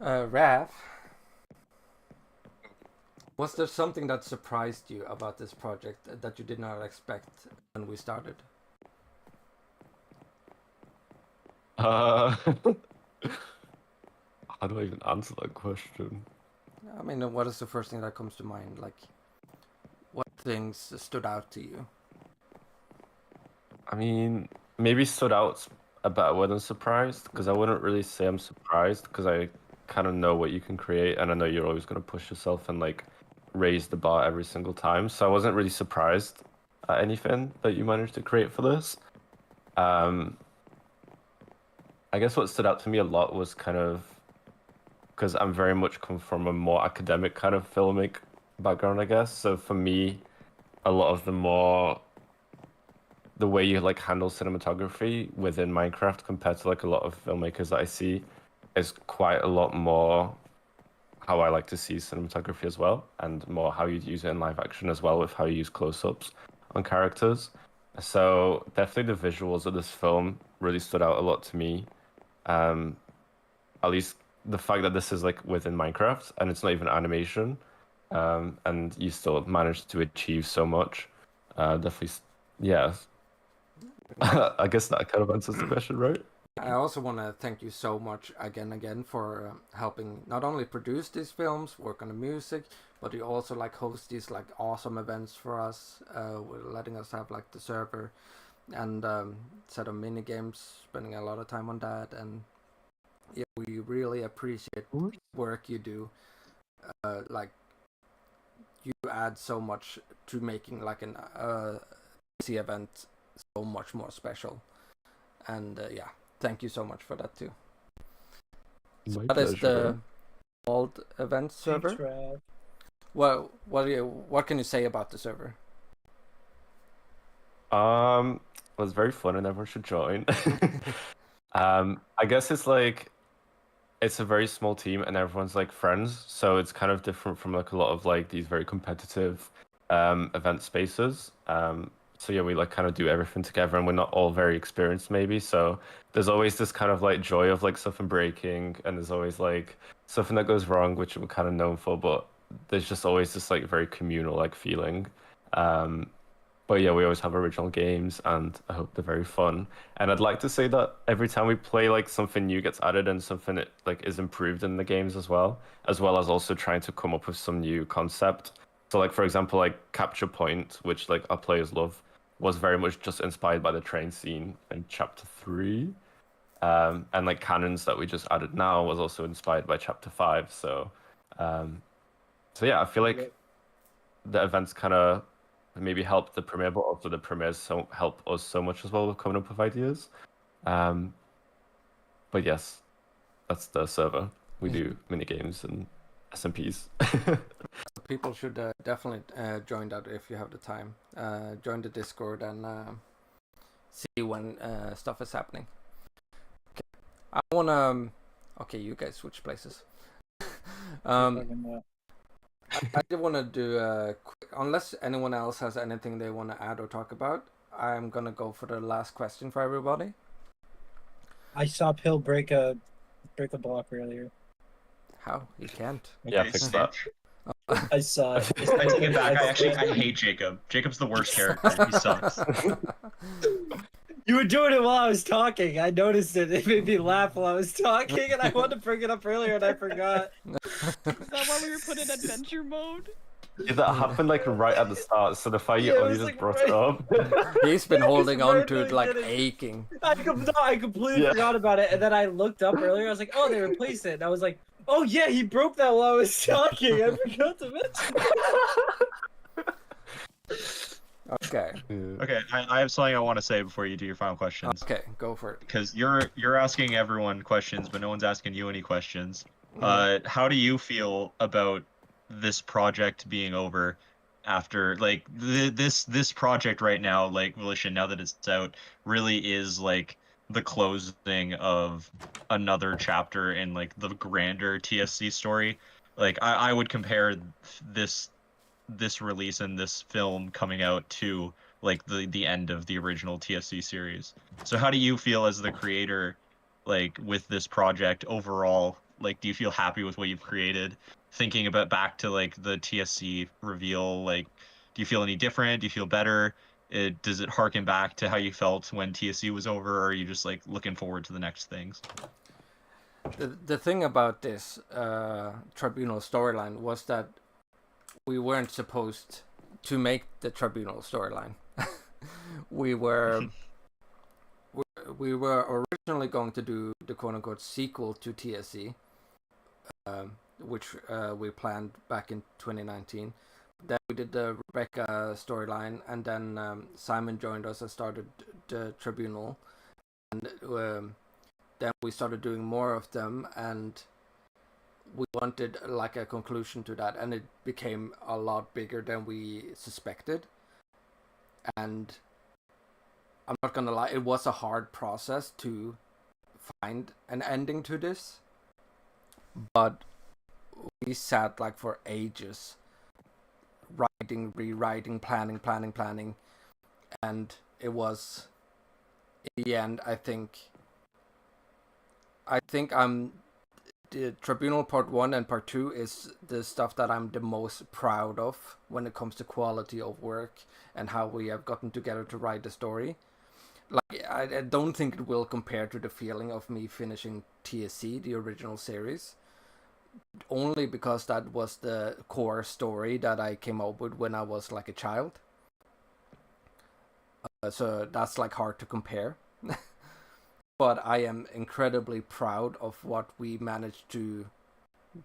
Raph, was there something that surprised you about this project that you did not expect when we started? How do I even answer that question? I mean, what is the first thing that comes to mind? Like, what things stood out to you? I mean, maybe stood out a better word than surprised, because I wouldn't really say I'm surprised, because I kind of know what you can create, and I know you're always going to push yourself and like raise the bar every single time. So I wasn't really surprised. at anything that you managed to create for this. I guess what stood out to me a lot was kind of because I'm very much come from a more academic kind of filmic background, I guess. So for me, a lot of the way you like handle cinematography within Minecraft compared to like a lot of filmmakers that I see is quite a lot more how I like to see cinematography as well, and more how you'd use it in live action as well with how you use close-ups on characters. So definitely the visuals of this film really stood out a lot to me. At least the fact that this is like within Minecraft and it's not even animation, and you still managed to achieve so much. Definitely, yeah. I guess that kind of answers the question, right? I also want to thank you so much again for helping not only produce these films, work on the music, but you also like host these like awesome events for us, letting us have like the server and set of mini games, spending a lot of time on that, and yeah, we really appreciate the work you do. Like you add so much to making like an TSC event so much more special, and yeah. Thank you so much for that too. So that is the old event server. Thanks, Well, what can you say about the server? It was very fun and everyone should join. I guess it's like it's a very small team and everyone's like friends, so it's kind of different from like a lot of like these very competitive event spaces. So yeah, we like kind of do everything together and we're not all very experienced maybe. So there's always this kind of like joy of like something breaking and there's always like something that goes wrong, which we're kind of known for, but there's just always this like very communal like feeling. But yeah, we always have original games and I hope they're very fun. And I'd like to say that every time we play like something new gets added and something that like is improved in the games as well as also trying to come up with some new concept. So like for example, like Capture Point, which like our players love, was very much just inspired by the train scene in Chapter 3. And like cannons that we just added now was also inspired by Chapter 5. So yeah, I feel like the events kind of maybe help the premiere, but also the premieres help us so much as well with coming up with ideas. But yes, that's the server. We do mini games and SMPs. People should definitely join that if you have the time. Join the Discord and see when stuff is happening. Okay. I wanna. Okay, you guys switch places. I just want to do a quick, unless anyone else has anything they want to add or talk about, I'm gonna go for the last question for everybody. I saw Pill break a block earlier. How? You can't. Yeah, fix that. I saw it. I take it back. I hate Jacob. Jacob's the worst character. He sucks. You were doing it while I was talking. I noticed it. It made me laugh while I was talking, and I wanted to bring it up earlier, and I forgot. Is that why we were put in adventure mode? Yeah, that happened like right at the start, so the fact you Yeah, it only was, just like, brought right- it up. He's been holding on to it randomly like did it. aching. I completely Yeah. forgot about it, and then I looked up earlier. I was like, "Oh, they replaced it." And I was like, "Oh yeah, he broke that while I was talking." I forgot to mention. Okay. Okay, I have something I want to say before you do your final questions. Okay, go for it. Because you're asking everyone questions, but no one's asking you any questions. How do you feel about this project being over after like this project right now, like Volition, now that it's out, really is like the closing of another chapter in like the grander TSC story? Like I would compare this release and this film coming out to like the end of the original TSC series. So how do you feel as the creator, like with this project overall? Like, do you feel happy with what you've created? Thinking about back to like the TSC reveal, like, do you feel any different? Do you feel better? Does it harken back to how you felt when TSC was over, or are you just like looking forward to the next things? The thing about this Tribunal storyline was that we weren't supposed to make the Tribunal storyline. we were originally going to do the quote-unquote sequel to TSC, which we planned back in 2019. then we did the Rebecca storyline, and then Simon joined us and started the Tribunal, and then we started doing more of them, and we wanted like a conclusion to that, and it became a lot bigger than we suspected. And I'm not gonna lie, it was a hard process to find an ending to this, but we sat like for ages writing, rewriting, planning, and it was, in the end, I think I'm the Tribunal Part 1 and Part 2 is the stuff that I'm the most proud of when it comes to quality of work and how we have gotten together to write the story. Like, I don't think it will compare to the feeling of me finishing TSC, the original series, only because that was the core story that I came up with when I was like a child. So that's like hard to compare. But I am incredibly proud of what we managed to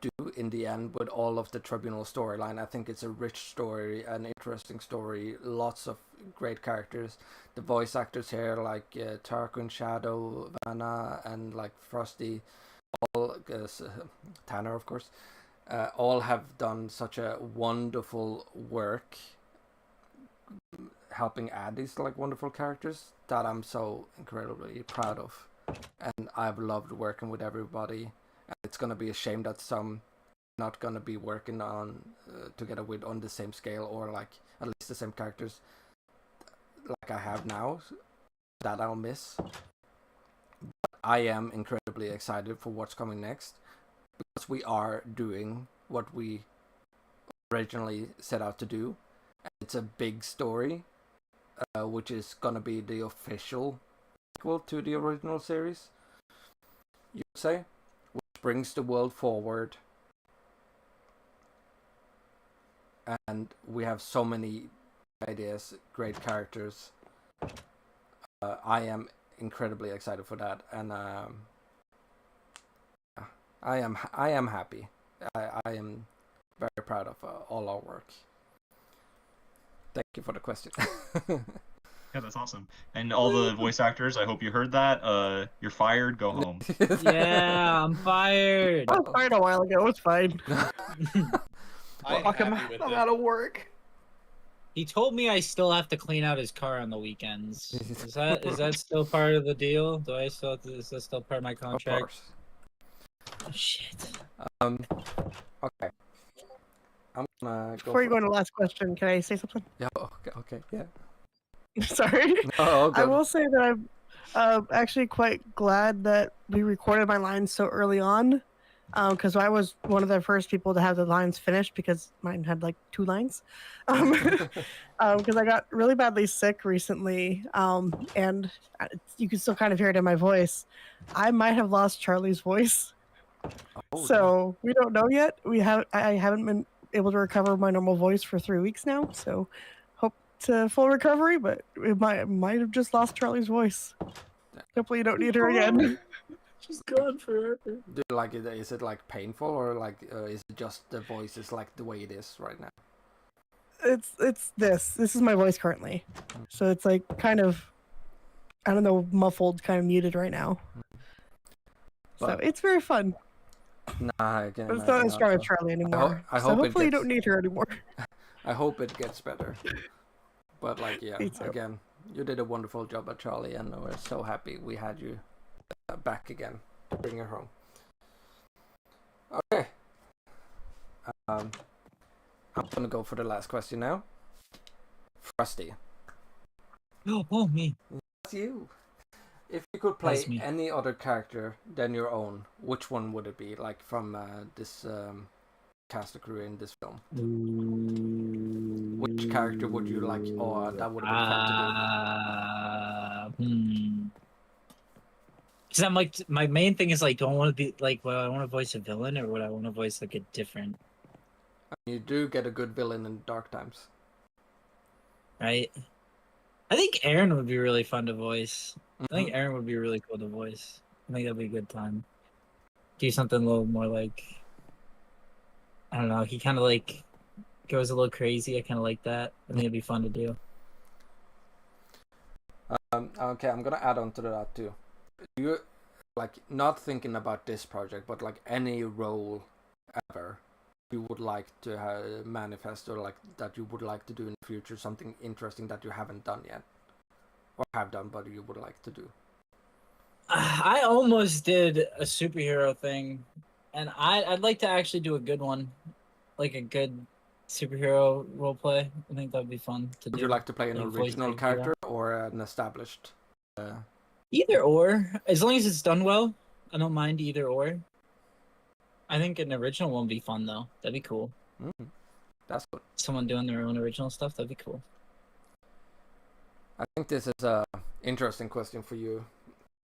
do in the end with all of the Tribunal storyline. I think it's a rich story, an interesting story, lots of great characters. The voice actors here, like Tarquin, Shadow, Vanna, and like Frosty, all Tanner, of course, all have done such a wonderful work helping add these like wonderful characters that I'm so incredibly proud of, and I've loved working with everybody. And it's gonna be a shame that some not gonna be working on together with on the same scale, or like at least the same characters like I have now, that I'll miss. But I am incredibly excited for what's coming next, because we are doing what we originally set out to do. It's a big story, which is gonna be the official sequel to the original series, you would say, which brings the world forward. And we have so many ideas, great characters. I am incredibly excited for that, and I am happy. I am very proud of all our work. Thank you for the question. Yeah, that's awesome. And all the voice actors, I hope you heard that. You're fired. Go home. Yeah, I'm fired. I was fired a while ago. It's fine. I'm happy with I'm it. out of work. He told me I still have to clean out his car on the weekends. Is that still part of the deal? Is that still part of my contract? Of course. Oh, shit. Okay. I'm gonna go Before you go on to the last question, can I say something? Yeah. Okay. Yeah. Sorry. No, I will say that I'm actually quite glad that we recorded my lines so early on, because I was one of the first people to have the lines finished, because mine had like 2 lines. Because I got really badly sick recently, and you can still kind of hear it in my voice. I might have lost Charlie's voice. Oh, So we don't know yet. I haven't been able to recover my normal voice for 3 weeks now. So hope to full recovery, but it might have just lost Charlie's voice. Hopefully you don't need her again. She's gone forever. Do you like it? Is it like painful, or like is it just the voice is like the way it is right now? It's this is my voice currently, so it's like kind of, I don't know, muffled, kind of muted right now. So But- it's very fun. Nah, again, But it's not as strong as Charlie anymore. I So hope it hopefully you gets- don't need her anymore. I hope it gets better. But like, yeah, Me too. again, you did a wonderful job at Charlie, and we're so happy we had you back again to bring her home. Okay. I'm gonna go for the last question now. Frosty, Oh, me. that's you. If you could play That's me. any other character than your own, which one would it be? Like from this cast of crew in this film. Which character would you like? Oh, that would have been fun to do. Because I'm like, my main thing is like, do I want to be like, well, I want to voice a villain, or would I want to voice like a different, You do get a good villain in Dark Times. right? I think Aaron would be really fun to voice. I think Mhm. Aaron would be really cool to voice. I think that'd be a good time. Do something a little more like, I don't know. He kind of like goes a little crazy. I kind of like that. I think it'd be fun to do. Okay, I'm gonna add on to that too. You like not thinking about this project, but like any role ever you would like to manifest, or like that you would like to do in the future, something interesting that you haven't done yet, or have done but you would like to do. I almost did a superhero thing, and I'd like to actually do a good one, like a good superhero role play. I think that'd be fun to do. Would you like to play an like original voice character or an established? Either or, as long as it's done well, I don't mind either or. I think an original one would be fun though. That'd be cool. Mm-hmm. That's good. Someone doing their own original stuff. That'd be cool. I think this is a interesting question for you,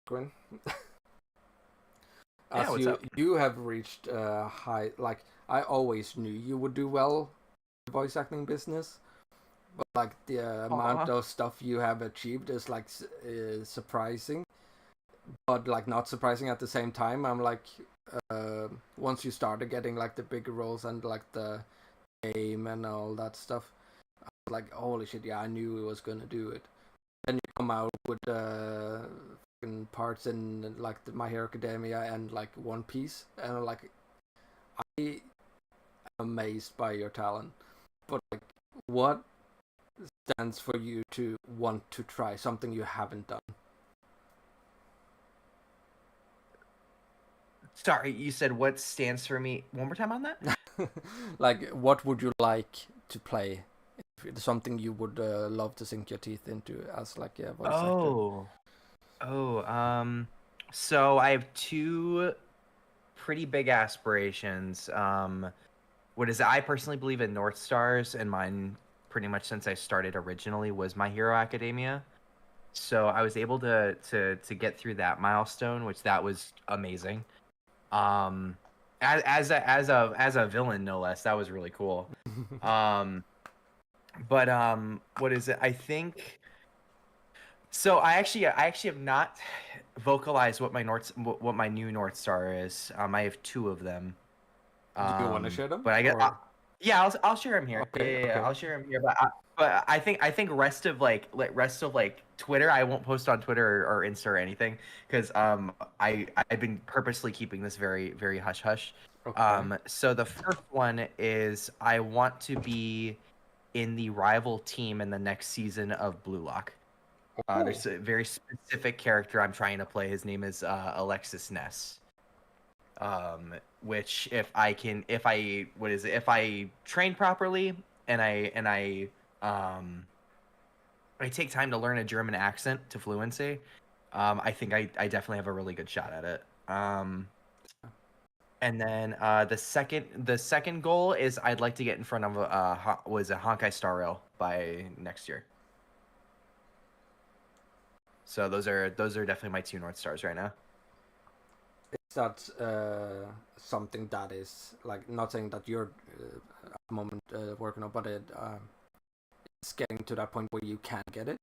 Grin. As what's you up? you have reached high. Like I always knew you would do well in the voice acting business, but like the amount of stuff you have achieved is like surprising, but like not surprising at the same time. I'm like, once you started getting like the bigger roles and like the game and all that stuff, I was like, holy shit, yeah, I knew he was gonna do it. Then you come out with parts in like the My Hero Academia and like One Piece, and like I am amazed by your talent. But like, what stands for you to want to try something you haven't done? Sorry, you said what stands for me? One more time on that? Like, what would you like to play? If it's something you would love to sink your teeth into as like a voice actor. So I have two pretty big aspirations. What is it? I personally believe in North Stars, and mine pretty much since I started originally was My Hero Academia. So I was able to get through that milestone, which that was amazing. As a villain, no less, that was really cool. But what is it? I think. So I actually have not vocalized what my new North Star is. I have two of them. Do you want to share them? But I get. Yeah, I'll share them here. Okay, Yeah, okay. I'll share them here. But I think rest of Twitter, I won't post on Twitter or Insta or anything because I've been purposely keeping this very very hush hush. Okay. So the first one is I want to be in the rival team in the next season of Blue Lock. There's a very specific character I'm trying to play. His name is Alexis Ness. Which if I train properly and I take time to learn a German accent to fluency, I think I definitely have a really good shot at it. And then the second goal is I'd like to get in front of Honkai Star Rail by next year. So those are definitely my two North Stars right now. Is that something that is like, not saying that you're at the moment working on, but it's getting to that point where you can get it?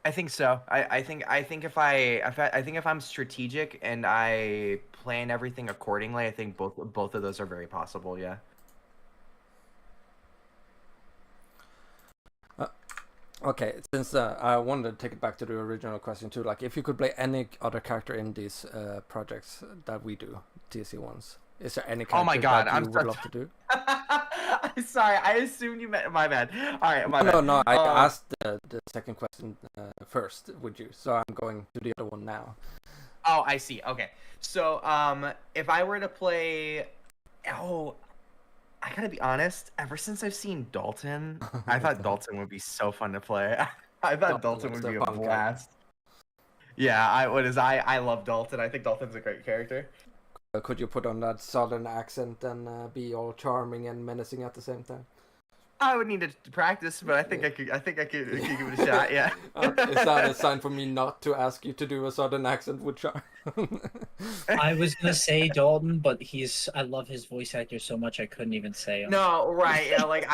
I think so. I think if I'm strategic and I plan everything accordingly, I think both of those are very possible. Yeah. Okay, since I wanted to take it back to the original question too, like if you could play any other character in these projects that we do, TSC ones, is there any character that you would love to do? I'm sorry, I assumed you meant my bad. All right, my bad. No, I asked the second question first with you, so I'm going to the other one now. Oh, I see. Okay, so if I were to play, I gotta be honest. Ever since I've seen Dalton, I thought Dalton would be so fun to play. I thought Dalton would be a blast. Yeah, I love Dalton. I think Dalton's a great character. Could you put on that southern accent and be all charming and menacing at the same time? I would need to practice, but I think I could give it a shot. Yeah. Is that a sign for me not to ask you to do a southern accent with charm? I was gonna say Dalton, but I love his voice actor so much I couldn't even say him. No, right? Yeah,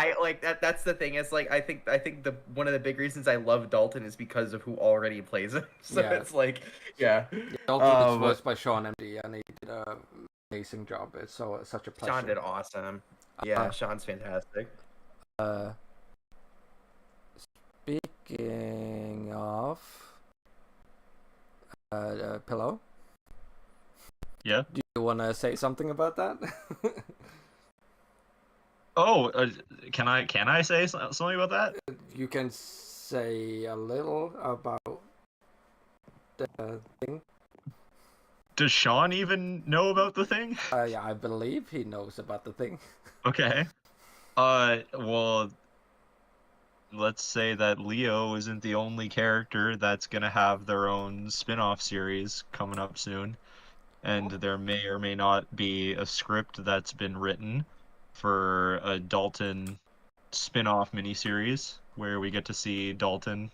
that's the thing. It's like I think the one of the big reasons I love Dalton is because of who already plays him. So yeah. It's like, yeah. Dalton is voiced by Sean MD, and he did an amazing job. It's such a pleasure. Sean did awesome. Yeah, Sean's fantastic. Speaking of Pillow, Yeah. do you want to say something about that? Oh, can I say something about that? You can say a little about the thing. Does Sean even know about the thing? Yeah, I believe he knows about the thing. Okay. Well, let's say that Leo isn't the only character that's gonna have their own spin-off series coming up soon. And there may or may not be a script that's been written for a Dalton spin-off miniseries where we get to see Dalton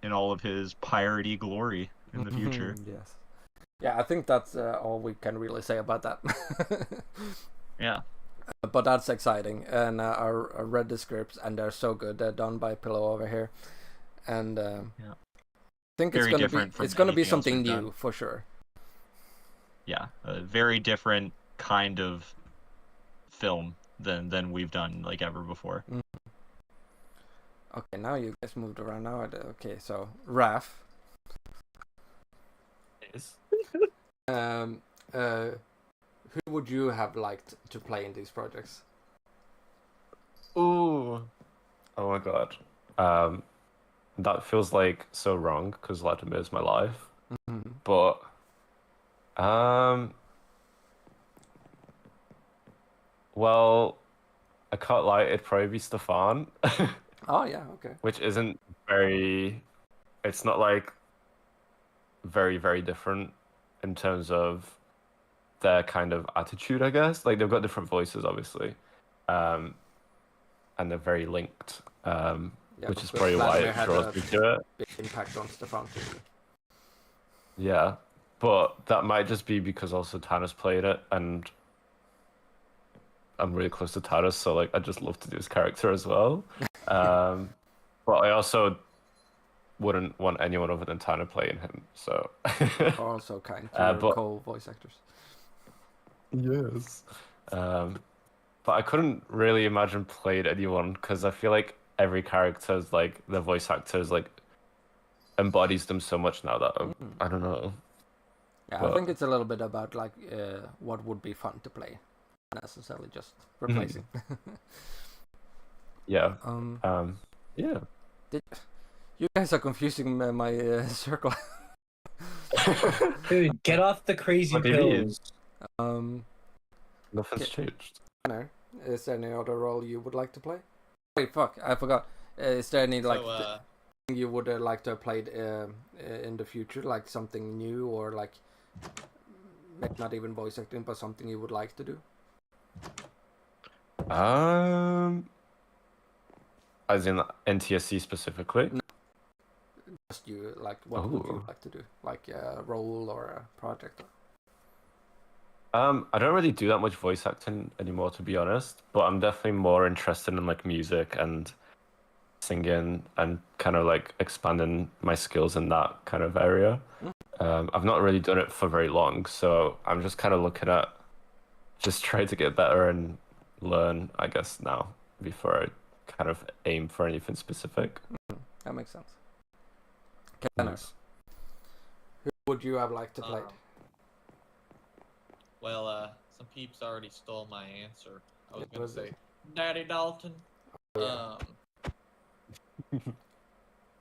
in all of his piratey glory in the future. Yes. Yeah, I think that's all we can really say about that. Yeah. But that's exciting, and I read the scripts, and they're so good. They're done by Pillow over here, and I think Very it's different from gonna be anything else something we've new done. for sure. Yeah, a very different kind of film than we've done like ever before. Okay, now you guys moved around. Now, okay, so Raph, Yes. who would you have liked to play in these projects? Ooh. Oh my god. That feels like so wrong because Vladimir is my life. But well, I can't lie, it'd probably be Stefan. Oh yeah, okay. Which isn't very, it's not like very, very different in terms of their kind of attitude, I guess. Like they've got different voices, obviously. And they're very linked. Which is probably why it draws me to it. Big impact on Stefan too. Yeah. But that might just be because also Tannis played it and I'm really close to Tannis, so like I just love to do his character as well. But I also wouldn't want anyone other than Tanner playing him, so Also kind to your co-voice actors. Yes. But I couldn't really imagine playing anyone because I feel like every character's like the voice actors like embodies them so much now that I don't know. Yeah, I think it's a little bit about like what would be fun to play, not necessarily just replacing. Yeah. Yeah. You guys are confusing my circle. Dude, get off the crazy pills. Nothing's changed. Is there any other role you would like to play? Wait, fuck, I forgot. Is there any like thing you would like to have played in the future, like something new or like not even voice acting, but something you would like to do? As in TSC specifically? No. Just you, like, what would you like to do? Like a role or a project? I don't really do that much voice acting anymore, to be honest, but I'm definitely more interested in like music and singing and kind of like expanding my skills in that kind of area. I've not really done it for very long, so I'm just kind of looking at just trying to get better and learn, I guess, now before I kind of aim for anything specific. That makes sense. Nice. Who would you have liked to play? Well, some peeps already stole my answer. I was gonna say Daddy Dalton.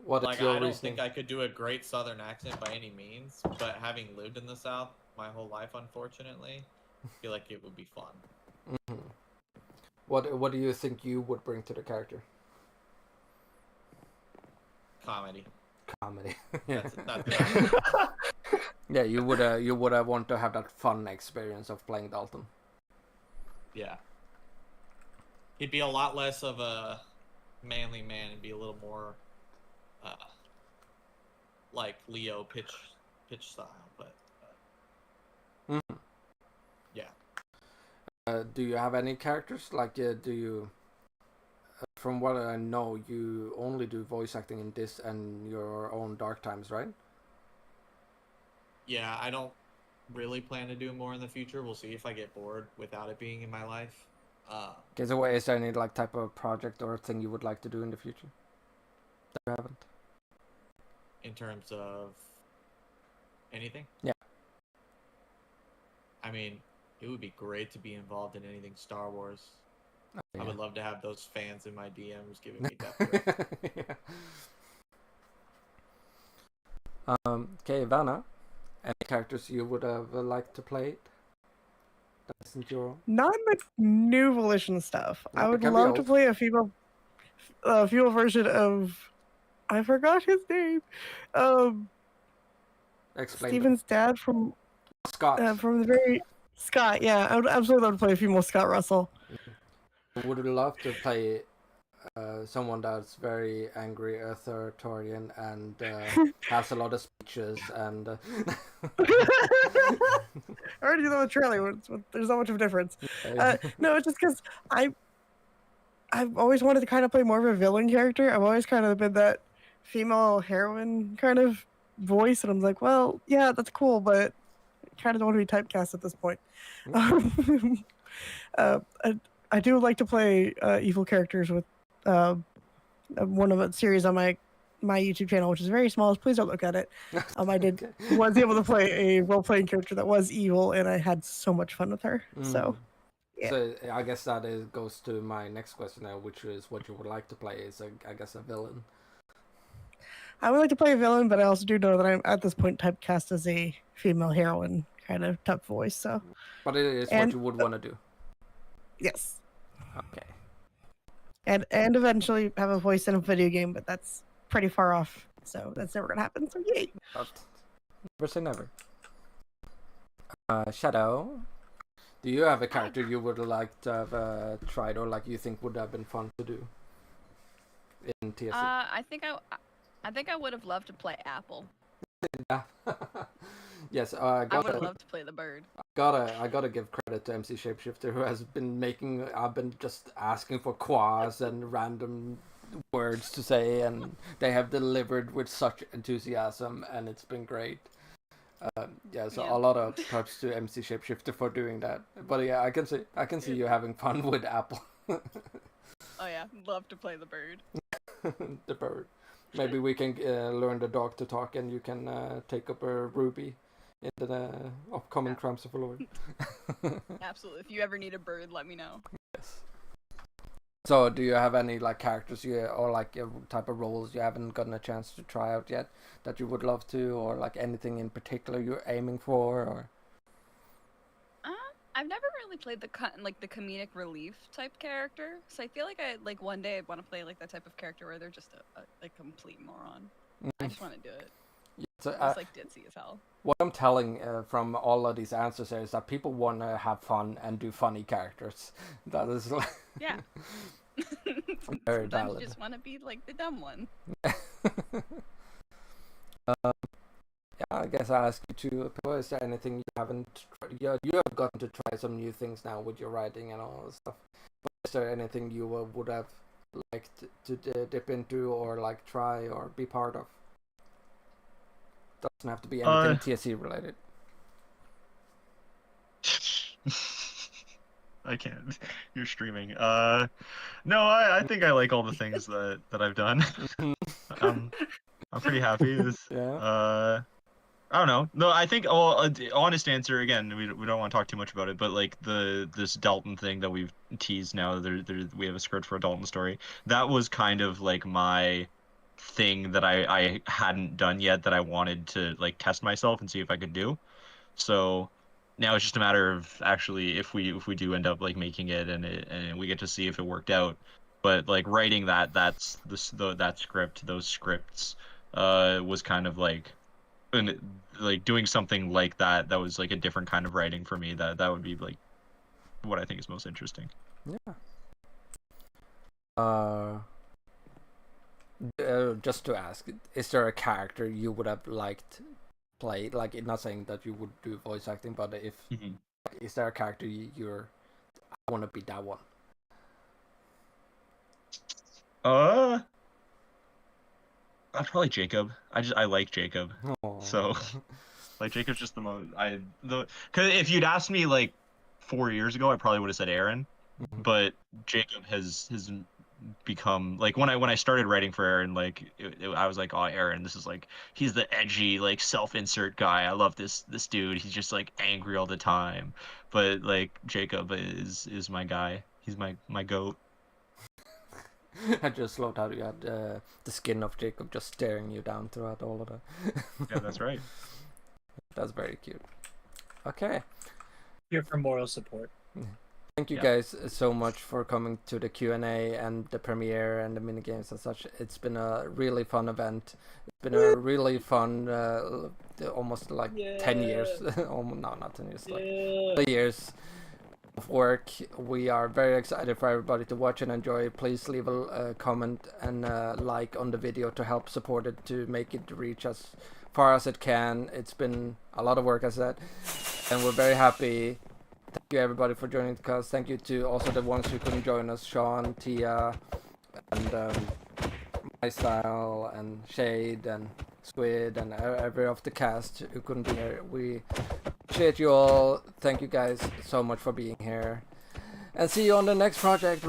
What like, is your I don't reasoning? think I could do a great Southern accent by any means, but having lived in the South my whole life, unfortunately, I feel like it would be fun. What do you think you would bring to the character? Comedy. That's Yeah, you would want to have that fun experience of playing Dalton. Yeah. He'd be a lot less of a manly man and be a little more like Leo pitch style, but yeah. Do you have any characters? Like, do you? From what I know, you only do voice acting in this and your own Dark Times, right? Yeah, I don't really plan to do more in the future. We'll see if I get bored without it being in my life. Okay, so is there any like type of project or thing you would like to do in the future that you haven't? In terms of anything? Yeah. I mean, it would be great to be involved in anything Star Wars. Yeah. I would love to have those fans in my DMs giving me death threats. Okay, Vanna, any characters you would have liked to play? That isn't your own? Not the new Volition stuff. No, I it would can be love to old. play a female version of. I forgot his name. Explain. Steven's dad from Scott. from the very Scott. Yeah, I would absolutely love to play a female Scott Russell. Would love to play someone that's very angry, authoritarian, and has a lot of speeches. And I already know the trailer. There's not much of a difference. No, it's just because I've always wanted to kind of play more of a villain character. I've always kind of been that female heroine kind of voice, and I'm like, well, yeah, that's cool, but I kind of don't want to be typecast at this point. I do like to play evil characters with one of a series on my YouTube channel, which is very small. Please don't look at it. I was able to play a role-playing character that was evil, and I had so much fun with her. So, yeah. So I guess that goes to my next question now, which is what you would like to play is, I guess, a villain. I would like to play a villain, but I also do know that I'm at this point typecast as a female heroine kind of type voice. So, but it is what you would want to do. Yes. Okay. And eventually have a voice in a video game, but that's pretty far off, so that's never gonna happen. So yay! But never say never. Shadow, do you have a character you would like to have tried, or like you think would have been fun to do in TSC? I think I would have loved to play Apple. Yes, I would have loved to play the bird. I gotta give credit to MC Shapeshifter, who has been making. I've been just asking for quas and random words to say, and they have delivered with such enthusiasm, and it's been great. So a lot of props to MC Shapeshifter for doing that. But yeah, I can see you having fun with Apple. Oh yeah, love to play the bird. The bird. Maybe we can learn the dog to talk, and you can take up a Ruby in the upcoming Crimes of Lord. Absolutely. If you ever need a bird, let me know. Yes. So, do you have any like characters or like type of roles you haven't gotten a chance to try out yet that you would love to, or like anything in particular you're aiming for, or? I've never really played the comedic relief type character, so I feel like one day I want to play like that type of character where they're just a complete moron. I just want to do it. Yeah, so, it's like ditzy as hell. What I'm telling from all of these answers is that people want to have fun and do funny characters. That is like yeah. Very Sometimes valid. you just want to be like the dumb one. Yeah, I guess I'll ask you too. Is there anything you haven't? You have gotten to try some new things now with your writing and all that stuff. But is there anything you would have liked to dip into, or like try, or be part of? Doesn't have to be anything TSC related. I can't. You're streaming. No, I think I like all the things that I've done. I'm pretty happy. I don't know. No, I think. Honest answer again. We don't want to talk too much about it, but like this Dalton thing that we've teased now. We have a script for a Dalton story. That was kind of like my thing that I hadn't done yet that I wanted to like test myself and see if I could do. So now it's just a matter of actually if we do end up like making it and we get to see if it worked out. But like writing that script, those scripts, was kind of like. And like doing something like that was like a different kind of writing for me. That would be like what I think is most interesting. Yeah. Just to ask, is there a character you would have liked play? Like, not saying that you would do voice acting, but if is there a character I want to be that one? I'd probably Jacob. I like Jacob. Aww. So, like Jacob's just the most. Because if you'd asked me like 4 years ago, I probably would have said Aaron. but Jacob has become like when I started writing for Aaron, like I was like, oh, Aaron, this is like he's the edgy like self-insert guy. I love this dude. He's just like angry all the time. But like Jacob is my guy. He's my goat. I just loved how you had the skin of Jacob just staring you down throughout all of that. Yeah, that's right. That's very cute. Okay. Here for moral support. Thank you guys so much for coming to the Q&A and the premiere and the minigames and such. It's been a really fun event. It's been a really fun, almost like 10 years. No, not 10 years, like 3 years of work. We are very excited for everybody to watch and enjoy. Please leave a comment and a like on the video to help support it, to make it reach as far as it can. It's been a lot of work, as I said, and we're very happy. Thank you everybody for joining the cast. Thank you to also the ones who couldn't join us, Sean, Tia, and MyStyle, and Shade, and Squid, and every of the cast who couldn't be here. We appreciate you all. Thank you guys so much for being here. And see you on the next project.